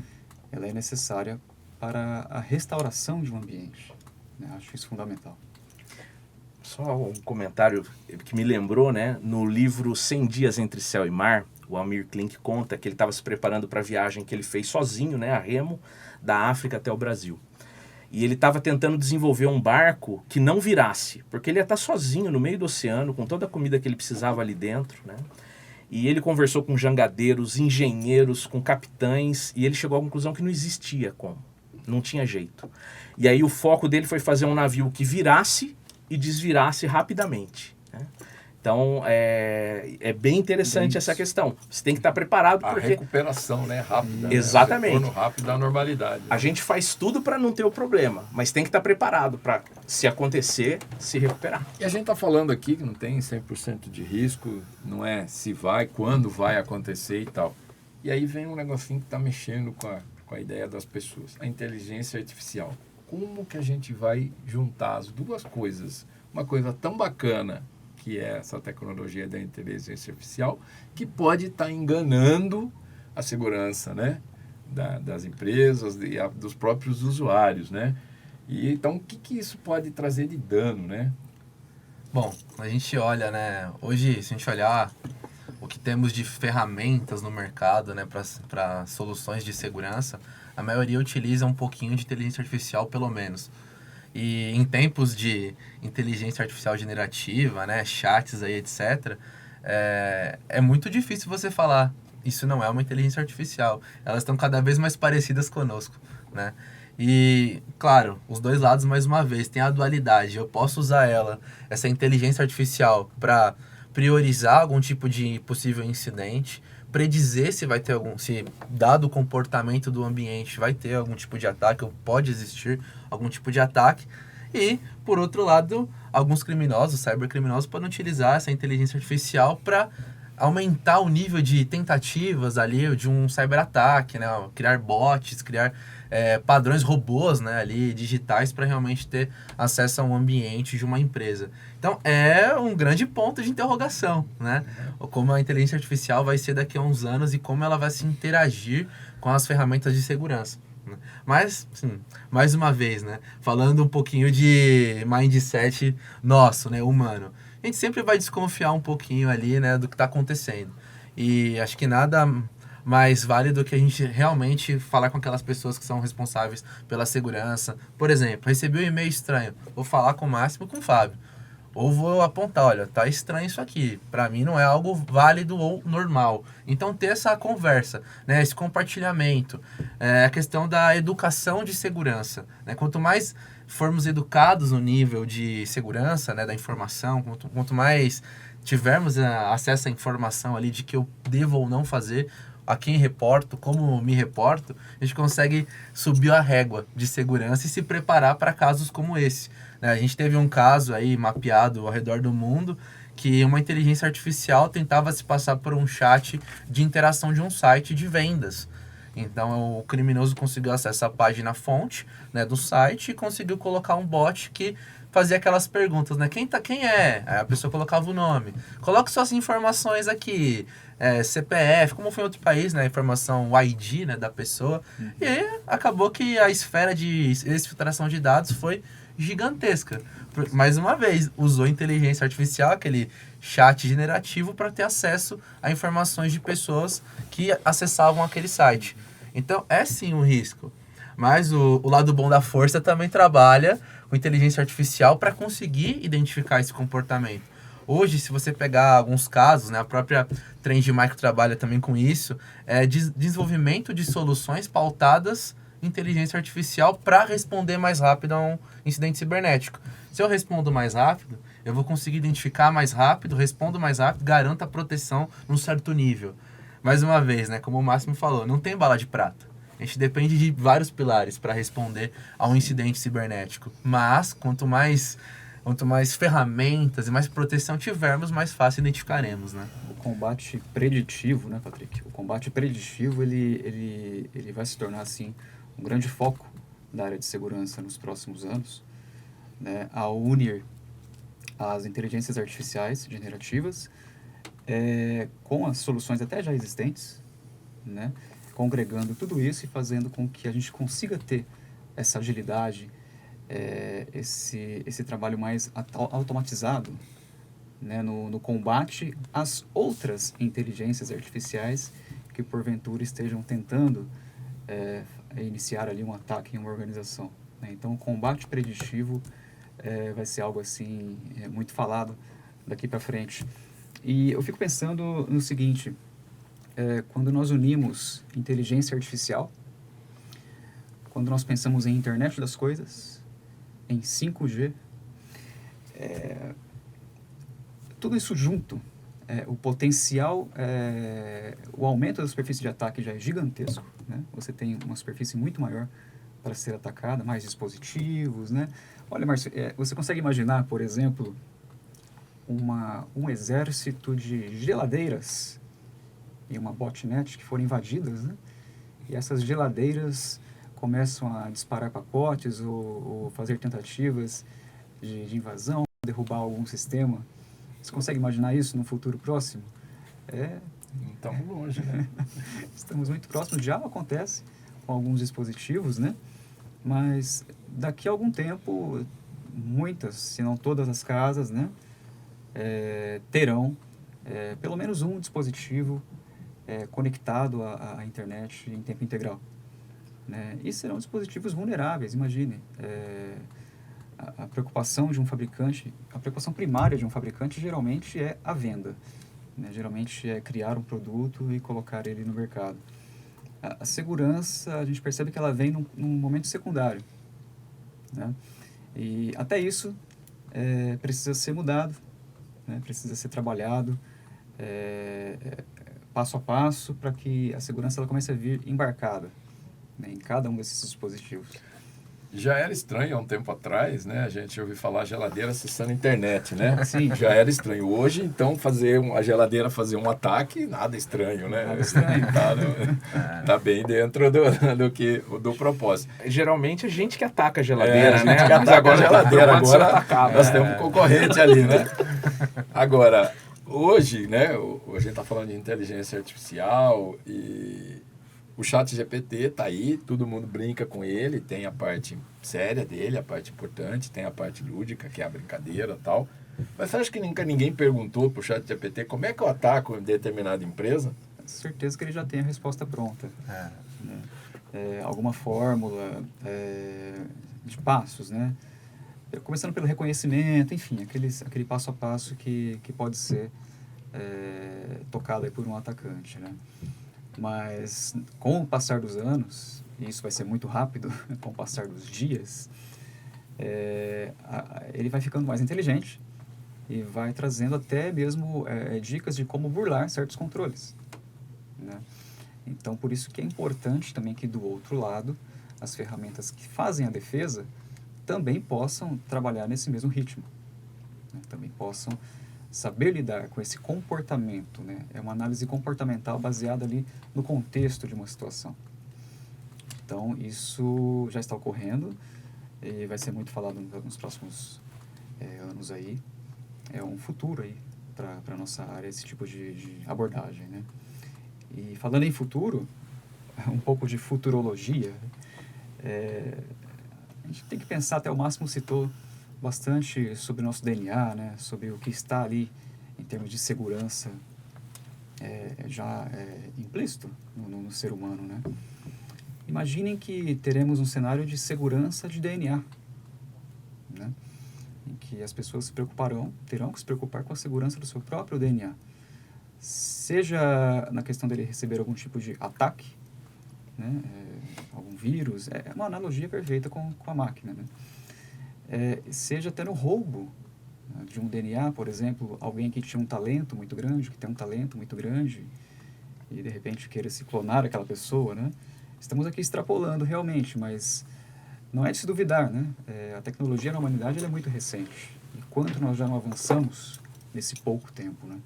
ela é necessária para a restauração de um ambiente. Né? Acho isso fundamental. Só um comentário que me lembrou, né? No livro 100 Dias Entre Céu e Mar, o Almir Klink conta que ele estava se preparando para a viagem que ele fez sozinho, né, a remo, da África até o Brasil. E ele estava tentando desenvolver um barco que não virasse, porque ele ia estar sozinho no meio do oceano, com toda a comida que ele precisava ali dentro, né? E ele conversou com jangadeiros, engenheiros, com capitães, e ele chegou à conclusão que não existia como, não tinha jeito. E aí o foco dele foi fazer um navio que virasse e desvirasse rapidamente. Né? Então, é bem interessante essa questão. Você tem que estar preparado, A porque recuperação, né, rápida. Exatamente. Né? O retorno rápido da normalidade. a gente faz tudo para não ter o problema, mas tem que estar preparado para, se acontecer, se recuperar. E a gente está falando aqui que não tem 100% de risco, não é se vai, quando vai acontecer e tal. E aí vem um negocinho que está mexendo com a ideia das pessoas. A inteligência artificial. Como que a gente vai juntar as duas coisas? Uma coisa tão bacana que é essa tecnologia da inteligência artificial, que pode estar enganando a segurança, né, das empresas e dos próprios usuários, né? E então o que isso pode trazer de dano, né? Bom, a gente olha, né? Hoje, se a gente olhar o que temos de ferramentas no mercado, né, para soluções de segurança, a maioria utiliza um pouquinho de inteligência artificial, pelo menos. E em tempos de inteligência artificial generativa, né, chats aí, etc., é muito difícil você falar, isso não é uma inteligência artificial. Elas estão cada vez mais parecidas conosco, né? E, claro, os dois lados, mais uma vez, tem a dualidade. Eu posso usar essa inteligência artificial, para priorizar algum tipo de possível incidente, predizer se vai ter se dado o comportamento do ambiente, vai ter algum tipo de ataque, ou pode existir algum tipo de ataque. E, por outro lado, alguns criminosos, cybercriminosos, podem utilizar essa inteligência artificial para aumentar o nível de tentativas ali de um cyberataque, né? Criar bots, criar padrões robôs, né, ali, digitais, para realmente ter acesso a um ambiente de uma empresa. Então, é um grande ponto de interrogação, né? Como a inteligência artificial vai ser daqui a uns anos e como ela vai se interagir com as ferramentas de segurança. Mas, sim, mais uma vez, né, falando um pouquinho de mindset nosso, né, humano, a gente sempre vai desconfiar um pouquinho ali, né, do que está acontecendo. E acho que nada mais válido que a gente realmente falar com aquelas pessoas que são responsáveis pela segurança. Por exemplo, recebi um e-mail estranho, vou falar com o Máximo, com o Fábio. Ou vou apontar, olha, tá estranho isso aqui. Para mim não é algo válido ou normal. Então ter essa conversa, né, esse compartilhamento, a questão da educação de segurança, né? Quanto mais formos educados no nível de segurança, né, da informação, quanto mais tivermos acesso à informação ali de que eu devo ou não fazer, a quem reporto, como me reporto, a gente consegue subir a régua de segurança e se preparar para casos como esse. A gente teve um caso aí mapeado ao redor do mundo que uma inteligência artificial tentava se passar por um chat de interação de um site de vendas. Então o criminoso conseguiu acesso à página fonte, né, do site e conseguiu colocar um bot que fazia aquelas perguntas, né? Quem é? Aí a pessoa colocava o nome. Coloque suas informações aqui, CPF, como foi em outro país, né? Informação, o ID, né, da pessoa. E aí acabou que a esfera de exfiltração de dados foi gigantesca. Mais uma vez, usou inteligência artificial, aquele chat generativo, para ter acesso a informações de pessoas que acessavam aquele site. Então, é sim um risco. Mas o lado bom da força também trabalha com inteligência artificial para conseguir identificar esse comportamento. Hoje, se você pegar alguns casos, né, a própria Trend Micro trabalha também com isso, desenvolvimento de soluções pautadas em inteligência artificial para responder mais rápido a um incidente cibernético. Se eu respondo mais rápido, eu vou conseguir identificar mais rápido, respondo mais rápido, garanto a proteção num certo nível. Mais uma vez, né, como o Máximo falou, não tem bala de prata. A gente depende de vários pilares para responder a um incidente cibernético. Mas, quanto mais ferramentas e mais proteção tivermos, mais fácil identificaremos, né? O combate preditivo, né, Patrick? O combate preditivo, ele vai se tornar, assim, um grande foco da área de segurança nos próximos anos, né? Ao unir as inteligências artificiais generativas com as soluções até já existentes, né? Congregando tudo isso e fazendo com que a gente consiga ter essa agilidade, esse trabalho mais automatizado, né, no combate às outras inteligências artificiais que porventura estejam tentando iniciar ali um ataque em uma organização, né? Então o combate preditivo vai ser algo assim muito falado daqui para frente. E eu fico pensando no seguinte: quando nós unimos inteligência artificial, quando nós pensamos em internet das coisas, em 5G, tudo isso junto, o potencial, o aumento da superfície de ataque já é gigantesco, né? Você tem uma superfície muito maior para ser atacada, mais dispositivos, né? Olha, Márcio, você consegue imaginar, por exemplo, um exército de geladeiras e uma botnet que foram invadidas, né? E essas geladeiras começam a disparar pacotes ou fazer tentativas de invasão, derrubar algum sistema. Você consegue imaginar isso no futuro próximo? Não estamos longe, né? Estamos muito próximos, já acontece com alguns dispositivos, né? Mas daqui a algum tempo, muitas, se não todas as casas, né, terão pelo menos um dispositivo conectado à internet em tempo integral, né? E serão dispositivos vulneráveis, imagine. A preocupação de um fabricante, a preocupação primária de um fabricante geralmente é a venda, né? Geralmente é criar um produto e colocar ele no mercado. A segurança, a gente percebe que ela vem num momento secundário, né? E até isso precisa ser mudado, né? Precisa ser trabalhado passo a passo para que a segurança ela comece a vir embarcada, né, em cada um desses dispositivos. Já era estranho há um tempo atrás, né? A gente ouviu falar geladeira acessando a internet, né? Sim. Já era estranho. Hoje, então, a geladeira fazer um ataque, nada estranho, né? Nada estranho. Tá bem dentro do propósito. Geralmente a gente que ataca a geladeira, né? A gente que ataca a geladeira. Agora nós temos um concorrente ali, né? Agora, hoje, né? A gente está falando de inteligência artificial e o ChatGPT está aí, todo mundo brinca com ele, tem a parte séria dele, a parte importante, tem a parte lúdica, que é a brincadeira e tal. Mas você acha que nunca ninguém perguntou para o ChatGPT como é que eu ataco em determinada empresa? Com certeza que ele já tem a resposta pronta. Né? Alguma fórmula de passos, né? Começando pelo reconhecimento, enfim, aquele passo a passo que pode ser tocado aí por um atacante, né? Mas com o passar dos anos, e isso vai ser muito rápido, com o passar dos dias, ele vai ficando mais inteligente e vai trazendo até mesmo dicas de como burlar certos controles, né? Então, por isso que é importante também que do outro lado, as ferramentas que fazem a defesa também possam trabalhar nesse mesmo ritmo, né? Também possam saber lidar com esse comportamento, né? É uma análise comportamental baseada ali no contexto de uma situação. Então, isso já está ocorrendo e vai ser muito falado nos próximos anos aí. É um futuro aí para a nossa área, esse tipo de abordagem, né? E falando em futuro, um pouco de futurologia, a gente tem que pensar, até o Máximo citou bastante sobre o nosso DNA, né? Sobre o que está ali em termos de segurança já implícito no ser humano, né? Imaginem que teremos um cenário de segurança de DNA, né? Em que as pessoas terão que se preocupar com a segurança do seu próprio DNA. Seja na questão dele receber algum tipo de ataque, né? Algum vírus, é uma analogia perfeita com a máquina, né? Seja até no roubo de um DNA, por exemplo, alguém que tinha um talento muito grande, que tem um talento muito grande, e de repente queira se clonar aquela pessoa, né? Estamos aqui extrapolando realmente, mas não é de se duvidar, né? A tecnologia na humanidade ela é muito recente, e quanto nós já não avançamos nesse pouco tempo, né?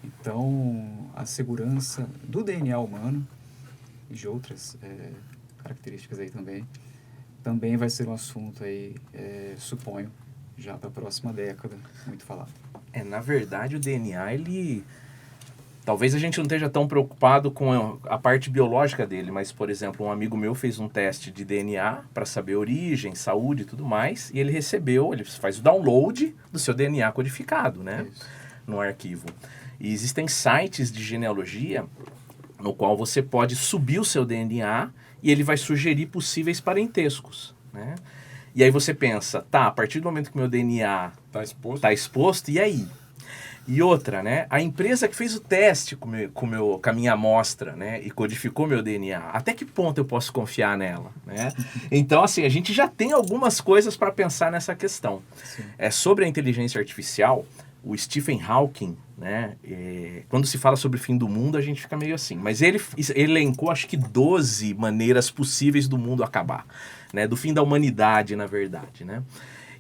Então, a segurança do DNA humano e de outras características aí também vai ser um assunto aí, suponho, já para a próxima década, muito falado. Na verdade, o DNA, talvez a gente não esteja tão preocupado com a parte biológica dele, mas, por exemplo, um amigo meu fez um teste de DNA para saber origem, saúde e tudo mais, e ele faz o download do seu DNA codificado, né? Isso. No arquivo. E existem sites de genealogia no qual você pode subir o seu DNA e ele vai sugerir possíveis parentescos, né? E aí você pensa, a partir do momento que meu DNA tá exposto, e aí? E outra, né? A empresa que fez o teste com a minha amostra, né? E codificou meu DNA, até que ponto eu posso confiar nela, né? Então, assim, a gente já tem algumas coisas para pensar nessa questão. Sobre a inteligência artificial, o Stephen Hawking, né? Quando se fala sobre o fim do mundo, a gente fica meio assim. Mas ele elencou, acho que 12 maneiras possíveis do mundo acabar, né? Do fim da humanidade, na verdade, né?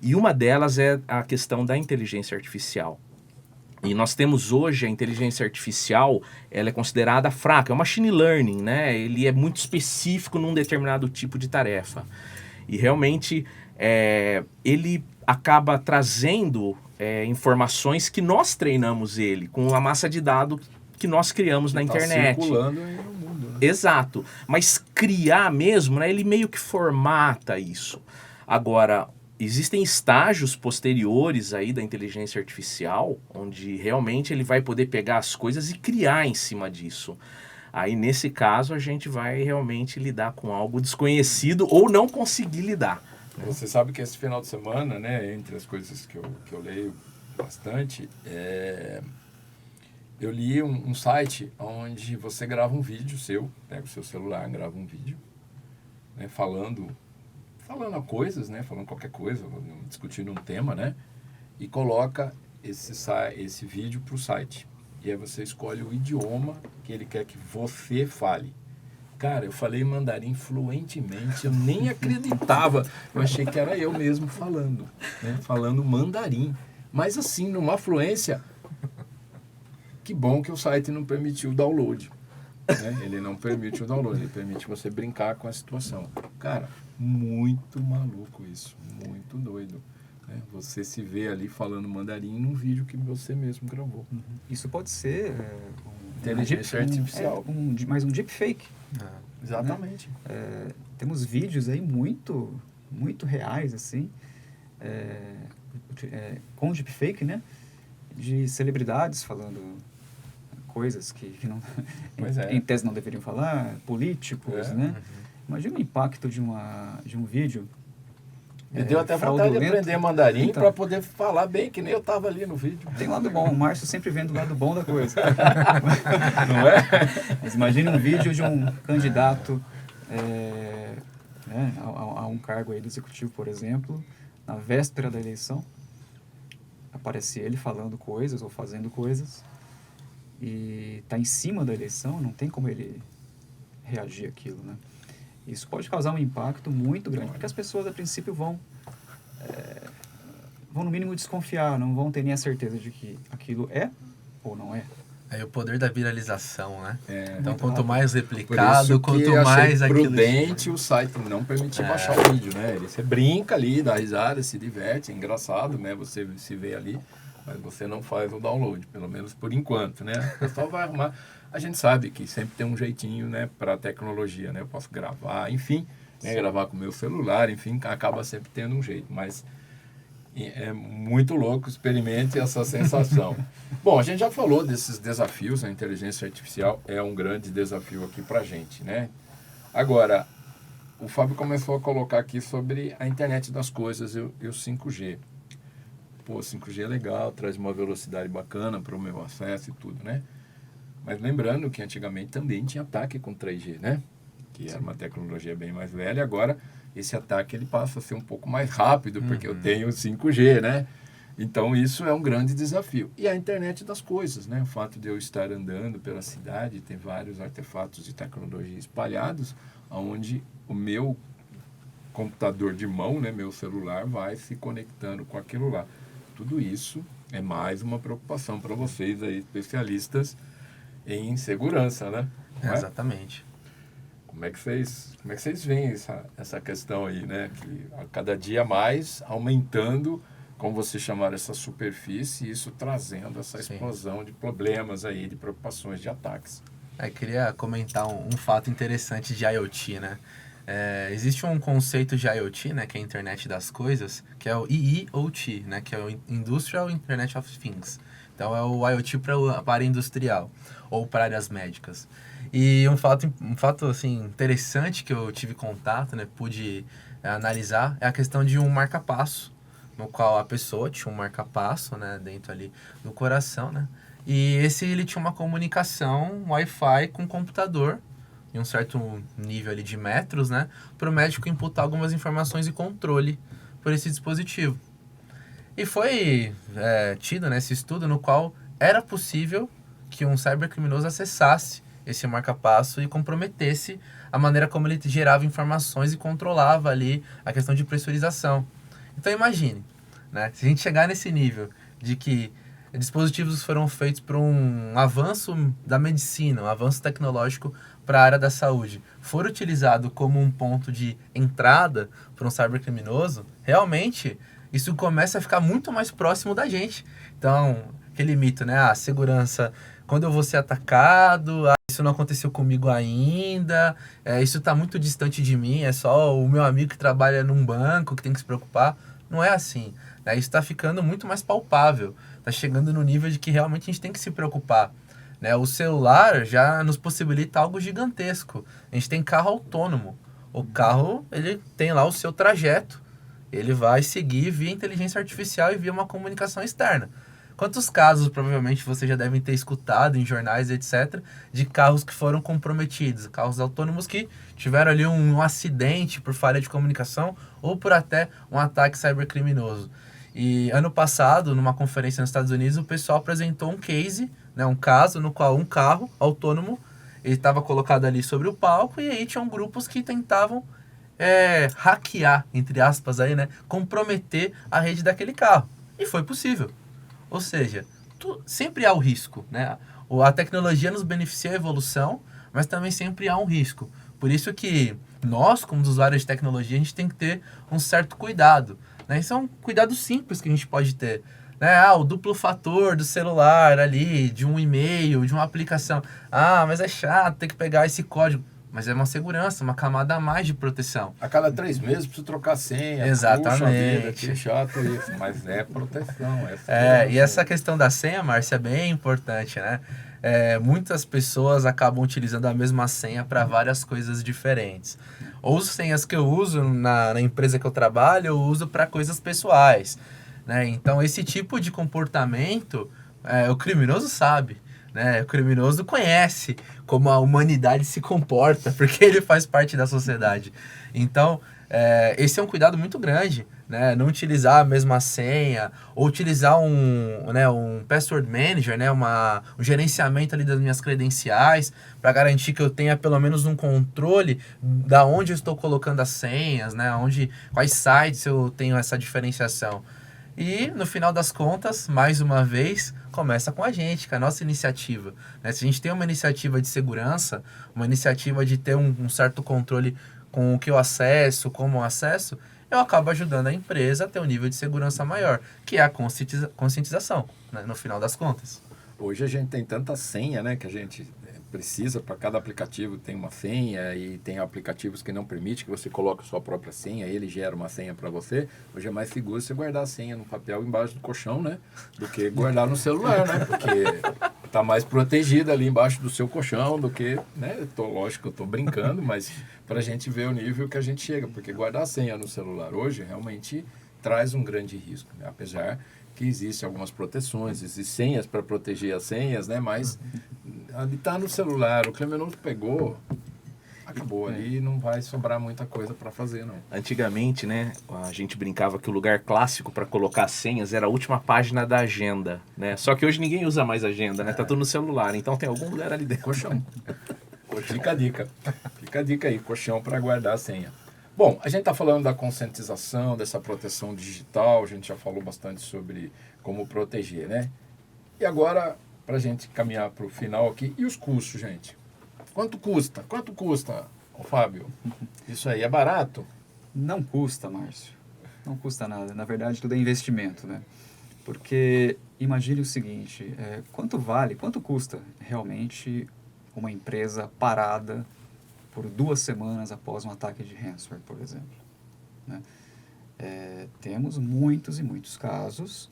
E uma delas é a questão da inteligência artificial. E nós temos hoje a inteligência artificial, ela é considerada fraca, é o machine learning, né? Ele é muito específico num determinado tipo de tarefa. E realmente ele acaba trazendo informações que nós treinamos ele, com a massa de dados que nós criamos na internet. Circulando aí no mundo, né? Exato. Mas criar mesmo, né? Ele meio que formata isso. Agora, existem estágios posteriores aí da inteligência artificial, onde realmente ele vai poder pegar as coisas e criar em cima disso. Aí, nesse caso, a gente vai realmente lidar com algo desconhecido ou não conseguir lidar. Você sabe que esse final de semana, né, entre as coisas que eu leio bastante, eu li um site onde você grava um vídeo seu, pega o seu celular, grava um vídeo, né, falando coisas, né, falando qualquer coisa, discutindo um tema, né, e coloca esse vídeo para o site. E aí você escolhe o idioma que ele quer que você fale. Cara, eu falei mandarim fluentemente, eu nem acreditava. Eu achei que era eu mesmo falando, né? Falando mandarim. Mas assim, numa fluência, que bom que o site não permitiu o download. Né? Ele não permite o download, ele permite você brincar com a situação. Cara, muito maluco isso, muito doido. Né? Você se vê ali falando mandarim num vídeo que você mesmo gravou. Isso pode ser inteligência artificial. Mais um deepfake. Exatamente. Né? Temos vídeos aí muito reais, assim, com deepfake, né? De celebridades falando coisas que não, em tese não deveriam falar, políticos, né? Imagina o impacto de um vídeo. Me deu até vontade de aprender mandarim para poder falar bem, que nem eu estava ali no vídeo. Tem lado bom, o Márcio sempre vendo o lado bom da coisa. Não é? Mas imagine um vídeo de um candidato a um cargo aí do executivo, por exemplo, na véspera da eleição, aparece ele falando coisas ou fazendo coisas e está em cima da eleição, não tem como ele reagir àquilo, né? Isso pode causar um impacto muito grande, porque as pessoas, a princípio, vão no mínimo desconfiar, não vão ter nem a certeza de que aquilo é ou não é. É o poder da viralização, né? Então, muito quanto rápido. mais replicado, quanto mais aquilo... prudente o site não permitir baixar o vídeo, né? Você brinca ali, dá risada, se diverte, é engraçado, né? Você se vê ali, mas você não faz o download, pelo menos por enquanto, né? O pessoal vai arrumar... A gente sabe que sempre tem um jeitinho, né, para a tecnologia, né? Eu posso gravar, enfim, né, gravar com o meu celular, enfim, acaba sempre tendo um jeito, mas é muito louco, experimente essa sensação. Bom, a gente já falou desses desafios, a inteligência artificial é um grande desafio aqui para a gente, né? Agora, o Fábio começou a colocar aqui sobre a internet das coisas e o 5G. Pô, 5G é legal, traz uma velocidade bacana para o meu acesso e tudo, né? Mas lembrando que antigamente também tinha ataque com 3G, né? Que era uma tecnologia bem mais velha. Agora, esse ataque ele passa a ser um pouco mais rápido, porque eu tenho 5G, né? Então, isso é um grande desafio. E a internet das coisas, né? O fato de eu estar andando pela cidade, ter vários artefatos de tecnologia espalhados, onde o meu computador de mão, né? Meu celular, vai se conectando com aquilo lá. Tudo isso é mais uma preocupação para vocês aí, especialistas em segurança, né? Exatamente. Como é que vocês veem essa questão aí, né? Que a cada dia mais aumentando, como vocês chamaram, essa superfície, e isso trazendo essa explosão de problemas aí, de preocupações, de ataques. Queria comentar um fato interessante de IoT, né? Existe um conceito de IoT, né, que é a internet das coisas, que é o IIoT, né, que é o Industrial Internet of Things. Então, é o IoT para a área industrial ou para áreas médicas. E um fato assim, interessante que eu tive contato, né, pude analisar, é a questão de um marca-passo, no qual a pessoa tinha um marca-passo, né, dentro ali do coração, né, e ele tinha uma comunicação Wi-Fi com o computador, em um certo nível ali de metros, né, para o médico imputar algumas informações e controle por esse dispositivo. E foi tido nesse estudo no qual era possível que um cybercriminoso acessasse esse marca-passo e comprometesse a maneira como ele gerava informações e controlava ali a questão de pressurização. Então imagine, né, se a gente chegar nesse nível de que dispositivos foram feitos para um avanço da medicina, um avanço tecnológico para a área da saúde, for utilizado como um ponto de entrada para um cybercriminoso, realmente isso começa a ficar muito mais próximo da gente. Então, aquele mito, né? A segurança, quando eu vou ser atacado, isso não aconteceu comigo ainda, isso está muito distante de mim, é só o meu amigo que trabalha num banco que tem que se preocupar. Não é assim. Né? Isso está ficando muito mais palpável. Está chegando no nível de que realmente a gente tem que se preocupar. Né? O celular já nos possibilita algo gigantesco. A gente tem carro autônomo. O carro, ele tem lá o seu trajeto. Ele vai seguir via inteligência artificial e via uma comunicação externa. Quantos casos, provavelmente, vocês já devem ter escutado em jornais, etc., de carros que foram comprometidos, carros autônomos que tiveram ali um acidente por falha de comunicação ou por até um ataque cybercriminoso. E ano passado, numa conferência nos Estados Unidos, o pessoal apresentou um case, né, um caso no qual um carro autônomo estava colocado ali sobre o palco e aí tinham grupos que tentavam hackear, entre aspas, aí, né, comprometer a rede daquele carro. E foi possível. Ou seja, sempre há o risco, né? A tecnologia nos beneficia a evolução, mas também sempre há um risco. Por isso que nós, como usuários de tecnologia, a gente tem que ter um certo cuidado. Né? Isso é um cuidado simples que a gente pode ter. Né? O duplo fator do celular ali, de um e-mail, de uma aplicação. Mas é chato ter que pegar esse código. Mas é uma segurança, uma camada a mais de proteção. A cada 3 meses preciso trocar a senha. Exatamente. Puxa vida, que chato isso. Mas é proteção. E essa questão da senha, Márcia, é bem importante, né? Muitas pessoas acabam utilizando a mesma senha para várias coisas diferentes. Ou as senhas que eu uso na empresa que eu trabalho, eu uso para coisas pessoais. Né? Então, esse tipo de comportamento, o criminoso sabe. Né? O criminoso conhece como a humanidade se comporta, porque ele faz parte da sociedade. Então, esse é um cuidado muito grande, né? Não utilizar a mesma senha, ou utilizar um password manager, né? Um gerenciamento ali das minhas credenciais, para garantir que eu tenha pelo menos um controle da onde eu estou colocando as senhas, né? Quais sites eu tenho essa diferenciação. E, no final das contas, mais uma vez, começa com a gente, com a nossa iniciativa. Né? Se a gente tem uma iniciativa de segurança, uma iniciativa de ter um certo controle com o que eu acesso, como eu acesso, eu acabo ajudando a empresa a ter um nível de segurança maior, que é a conscientização, né? No final das contas. Hoje a gente tem tanta senha, né, que a gente precisa, para cada aplicativo tem uma senha, e tem aplicativos que não permitem que você coloque a sua própria senha, ele gera uma senha para você. Hoje é mais seguro você guardar a senha no papel embaixo do colchão, né, do que guardar no celular, né, porque tá mais protegido ali embaixo do seu colchão do que, né, lógico, eu tô brincando, mas para a gente ver o nível que a gente chega, porque guardar a senha no celular hoje realmente traz um grande risco, né, apesar que existem algumas proteções, existem senhas para proteger as senhas, né? Mas ali tá no celular, o criminoso pegou, acabou ali, não vai sobrar muita coisa para fazer, não. Antigamente, né, a gente brincava que o lugar clássico para colocar senhas era a última página da agenda, né? Só que hoje ninguém usa mais agenda, né? Tá tudo no celular, então tem algum lugar ali dentro. Colchão. Fica a dica. Fica a dica aí, colchão para guardar a senha. Bom, a gente está falando da conscientização, dessa proteção digital, a gente já falou bastante sobre como proteger, né? E agora, para a gente caminhar para o final aqui, e os custos, gente? Quanto custa? Quanto custa, Fábio? Isso aí é barato? Não custa, Márcio. Não custa nada. Na verdade, tudo é investimento, né? Porque imagine o seguinte, quanto custa realmente uma empresa parada por 2 semanas após um ataque de ransomware, por exemplo. Né? Temos muitos e muitos casos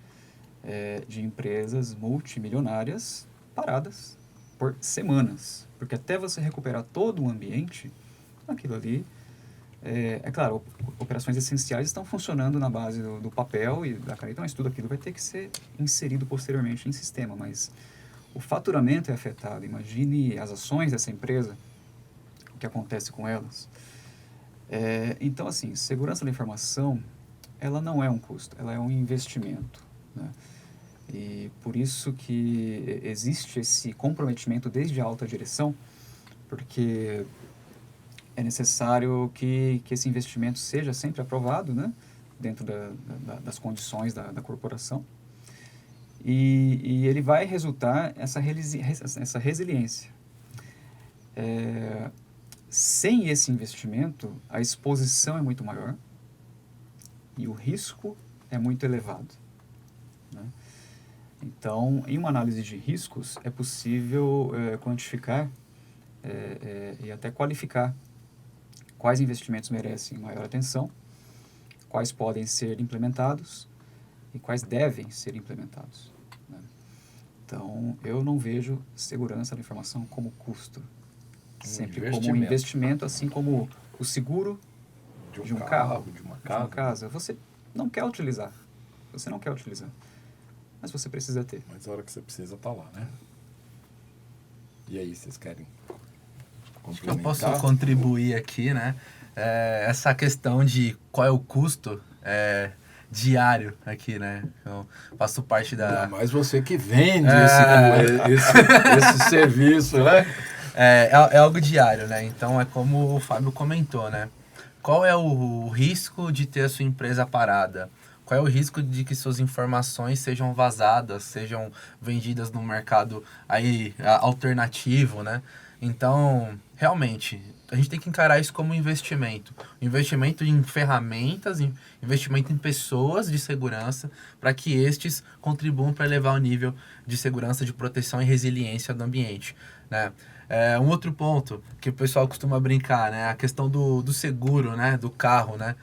de empresas multimilionárias paradas por semanas, porque até você recuperar todo o ambiente, aquilo ali, claro, operações essenciais estão funcionando na base do papel e da caneta, mas tudo aquilo vai ter que ser inserido posteriormente em sistema, mas o faturamento é afetado. Imagine as ações dessa empresa, o que acontece com elas. Então, assim, segurança da informação ela não é um custo, ela é um investimento, né? E por isso que existe esse comprometimento desde a alta direção, porque é necessário que esse investimento seja sempre aprovado, né? Dentro das condições da corporação. E ele vai resultar essa resiliência. Sem esse investimento, a exposição é muito maior e o risco é muito elevado, né? Então, em uma análise de riscos, é possível quantificar e até qualificar quais investimentos merecem maior atenção, quais podem ser implementados e quais devem ser implementados, né? Então, eu não vejo segurança da informação como custo, sempre como um investimento, assim como o seguro de um carro, de uma casa. Você não quer utilizar, mas você precisa ter. Mas a hora que você precisa tá lá, né? E aí, vocês querem Acho que eu posso contribuir aqui, né? Essa questão de qual é o custo diário aqui, né? Eu faço parte da... Ainda mais você que vende esse serviço, né? É algo diário, né? Então, é como o Fábio comentou, né? Qual é o risco de ter a sua empresa parada? Qual é o risco de que suas informações sejam vazadas, sejam vendidas no mercado aí alternativo, né? Então, realmente, a gente tem que encarar isso como investimento. Investimento em ferramentas, investimento em pessoas de segurança, para que estes contribuam para elevar o nível de segurança, de proteção e resiliência do ambiente, né? Um outro ponto que o pessoal costuma brincar, né? A questão do seguro, né? Do carro, né?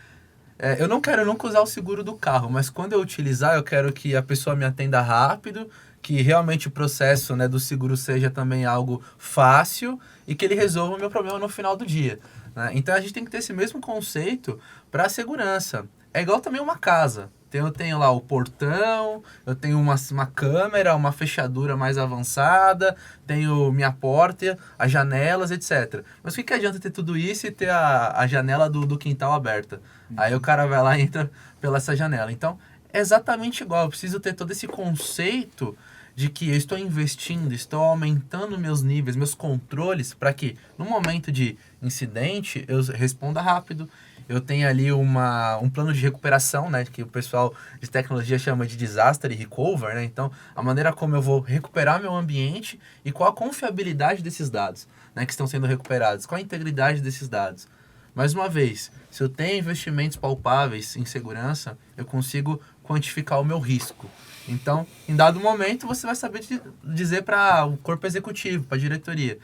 Eu não quero nunca usar o seguro do carro, mas quando eu utilizar, eu quero que a pessoa me atenda rápido, que realmente o processo, né, do seguro seja também algo fácil e que ele resolva o meu problema no final do dia, né? Então, a gente tem que ter esse mesmo conceito para a segurança. É igual também uma casa. Eu tenho lá o portão, eu tenho uma câmera, uma fechadura mais avançada, tenho minha porta, as janelas, etc. Mas o que adianta ter tudo isso e ter a janela do quintal aberta? Aí o cara vai lá e entra pela essa janela. Então, é exatamente igual. Eu preciso ter todo esse conceito de que eu estou investindo, estou aumentando meus níveis, meus controles, para que no momento de incidente eu responda rápido. Eu tenho ali um plano de recuperação, né, que o pessoal de tecnologia chama de disaster recovery, né? Então, a maneira como eu vou recuperar meu ambiente e qual a confiabilidade desses dados, né, que estão sendo recuperados, qual a integridade desses dados. Mais uma vez, se eu tenho investimentos palpáveis em segurança, eu consigo quantificar o meu risco. Então, em dado momento, você vai saber dizer para o corpo executivo, para a diretoria,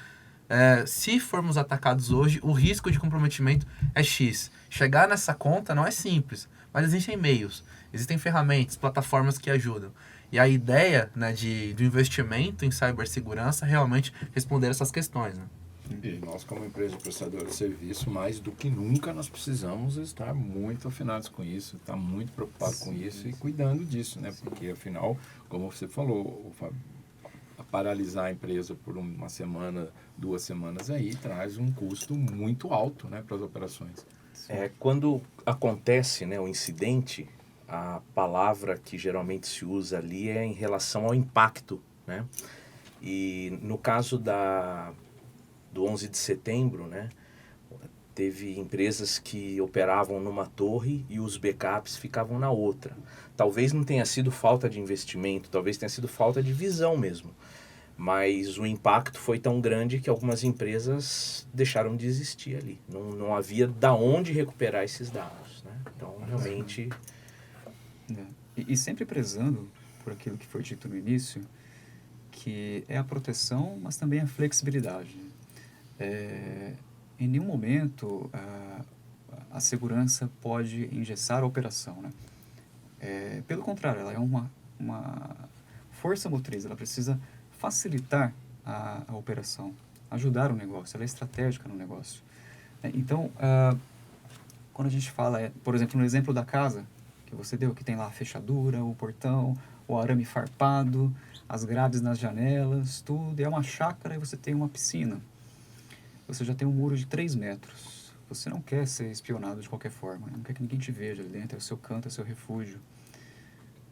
se formos atacados hoje, o risco de comprometimento é X. Chegar nessa conta não é simples, mas existem meios, existem ferramentas, plataformas que ajudam. E a ideia, né, do investimento em cibersegurança é realmente responder essas questões, né? E nós, como empresa de prestadora de serviço, mais do que nunca, nós precisamos estar muito afinados com isso, estar muito preocupados com isso e cuidando disso, né? Porque, afinal, como você falou, paralisar a empresa por uma semana, 2 semanas aí, traz um custo muito alto, né, para as operações. Quando acontece, né, o incidente, a palavra que geralmente se usa ali é em relação ao impacto, né? E no caso do 11 de setembro, né, teve empresas que operavam numa torre e os backups ficavam na outra. Talvez não tenha sido falta de investimento, talvez tenha sido falta de visão mesmo. Mas o impacto foi tão grande que algumas empresas deixaram de existir ali. Não havia de onde recuperar esses dados, né? Então, realmente... E sempre prezando por aquilo que foi dito no início, que é a proteção, mas também a flexibilidade. Em nenhum momento a segurança pode engessar a operação, né? Pelo contrário, ela é uma força motriz, ela precisa facilitar a operação, ajudar o negócio, ela é estratégica no negócio. Então, quando a gente fala, por exemplo, no exemplo da casa que você deu, que tem lá a fechadura, o portão, o arame farpado, as grades nas janelas, tudo, é uma chácara e você tem uma piscina. Você já tem um muro de 3 metros. você não quer ser espionado de qualquer forma, né? Não quer que ninguém te veja ali dentro, é o seu canto, é o seu refúgio.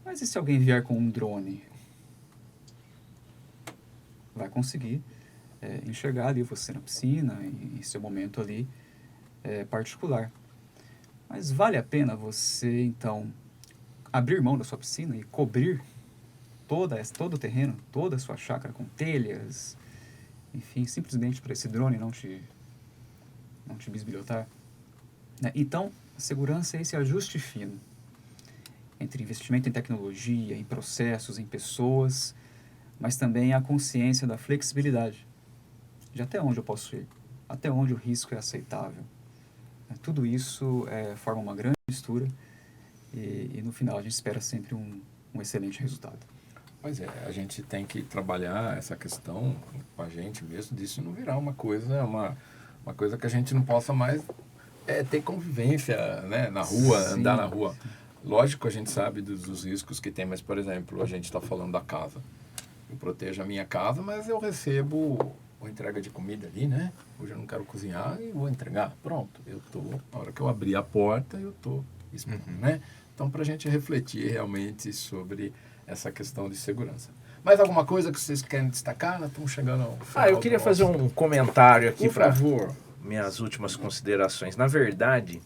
Mas e se alguém vier com um drone? Vai conseguir enxergar ali você na piscina, em seu momento ali particular. Mas vale a pena você, então, abrir mão da sua piscina e cobrir todo o terreno, toda a sua chácara com telhas, enfim, simplesmente para esse drone não te bisbilhotar? Né? Então, a segurança é esse ajuste fino entre investimento em tecnologia, em processos, em pessoas, mas também a consciência da flexibilidade, de até onde eu posso ir, até onde o risco é aceitável. Tudo isso forma uma grande mistura e no final a gente espera sempre um excelente resultado. Pois é, a gente tem que trabalhar essa questão com a gente mesmo, disso não virar uma coisa que a gente não possa mais ter convivência, né, na rua, Sim. andar na rua. Lógico, a gente sabe dos riscos que tem, mas, por exemplo, a gente está falando da casa. Eu protejo a minha casa, mas eu recebo uma entrega de comida ali, né? Hoje eu não quero cozinhar e vou entregar. Pronto, na hora que eu abrir a porta, eu estou expondo, né? Então, para a gente refletir realmente sobre essa questão de segurança. Mais alguma coisa que vocês querem destacar? Nós estamos chegando ao final. Eu queria fazer um comentário aqui Por para favor. minhas últimas considerações. Na verdade,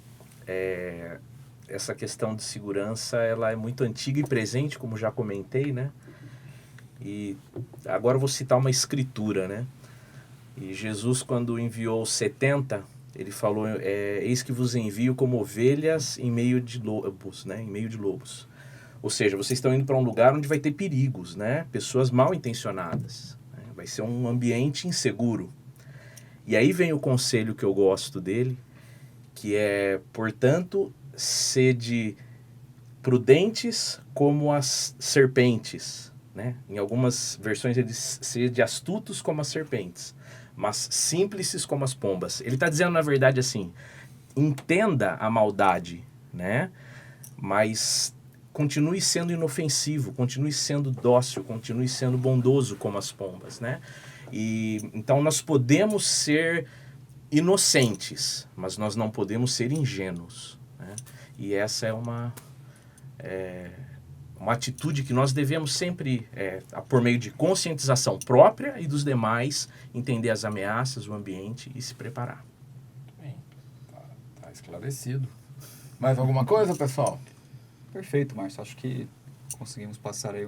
essa questão de segurança, ela é muito antiga e presente, como já comentei, né? E agora eu vou citar uma escritura, né? E Jesus, quando enviou os 70, ele falou, eis que vos envio como ovelhas em meio de lobos, né? Em meio de lobos. Ou seja, vocês estão indo para um lugar onde vai ter perigos, né? Pessoas mal intencionadas. Né? Vai ser um ambiente inseguro. E aí vem o conselho que eu gosto dele, que é, portanto, sede prudentes como as serpentes. Né? Em algumas versões ele diz sede astutos como as serpentes, mas simples como as pombas. Ele está dizendo, na verdade, assim, entenda a maldade, né? Mas continue sendo inofensivo, continue sendo dócil, continue sendo bondoso como as pombas, né? E então nós podemos ser inocentes, mas nós não podemos ser ingênuos, né? E essa é uma atitude que nós devemos sempre, por meio de conscientização própria e dos demais, entender as ameaças, o ambiente e se preparar. Bem, tá esclarecido. Mais alguma coisa, pessoal? Perfeito, Márcio. Acho que conseguimos passar aí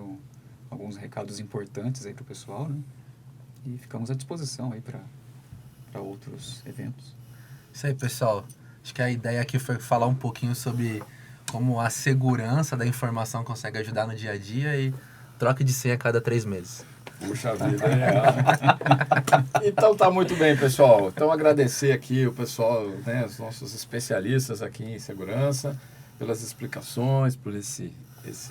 alguns recados importantes aí para o pessoal, né? E ficamos à disposição aí para outros eventos. Isso aí, pessoal. Acho que a ideia aqui foi falar um pouquinho sobre como a segurança da informação consegue ajudar no dia a dia e troque de senha a cada 3 meses. Puxa vida, Então tá muito bem, pessoal. Então agradecer aqui o pessoal, né, os nossos especialistas aqui em segurança, pelas explicações, por esse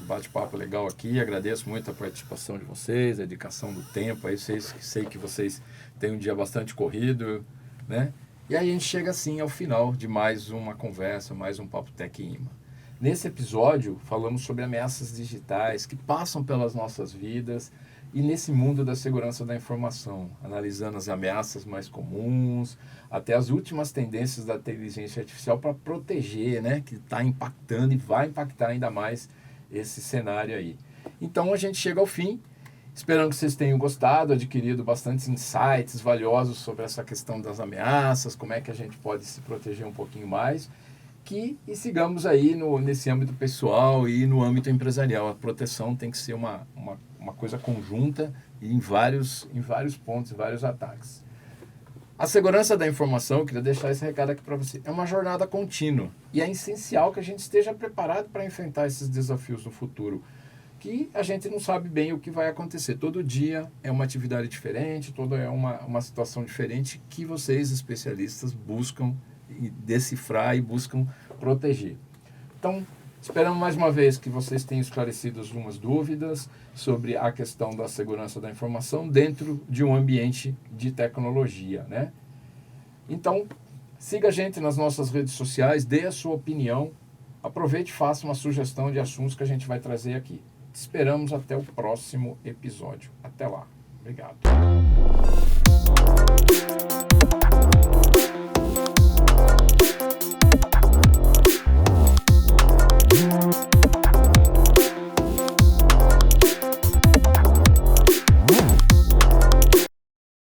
bate-papo legal aqui. Agradeço muito a participação de vocês, a dedicação do tempo. Aí sei que vocês têm um dia bastante corrido, né? E aí a gente chega assim ao final de mais uma conversa, mais um Papo Tech IMA. Nesse episódio, falamos sobre ameaças digitais que passam pelas nossas vidas e nesse mundo da segurança da informação, analisando as ameaças mais comuns, até as últimas tendências da inteligência artificial para proteger, né, que está impactando e vai impactar ainda mais esse cenário aí. Então a gente chega ao fim, esperando que vocês tenham gostado, adquirido bastantes insights valiosos sobre essa questão das ameaças, como é que a gente pode se proteger um pouquinho mais, e sigamos aí nesse âmbito pessoal e no âmbito empresarial. A proteção tem que ser uma coisa conjunta e em vários pontos, em vários ataques. A segurança da informação, eu queria deixar esse recado aqui para você, é uma jornada contínua e é essencial que a gente esteja preparado para enfrentar esses desafios no futuro, que a gente não sabe bem o que vai acontecer. Todo dia é uma atividade diferente, toda é uma situação diferente que vocês, especialistas, buscam decifrar e buscam proteger. Então, esperamos mais uma vez que vocês tenham esclarecido algumas dúvidas sobre a questão da segurança da informação dentro de um ambiente de tecnologia, né? Então, siga a gente nas nossas redes sociais, dê a sua opinião, aproveite e faça uma sugestão de assuntos que a gente vai trazer aqui. Te esperamos até o próximo episódio. Até lá. Obrigado.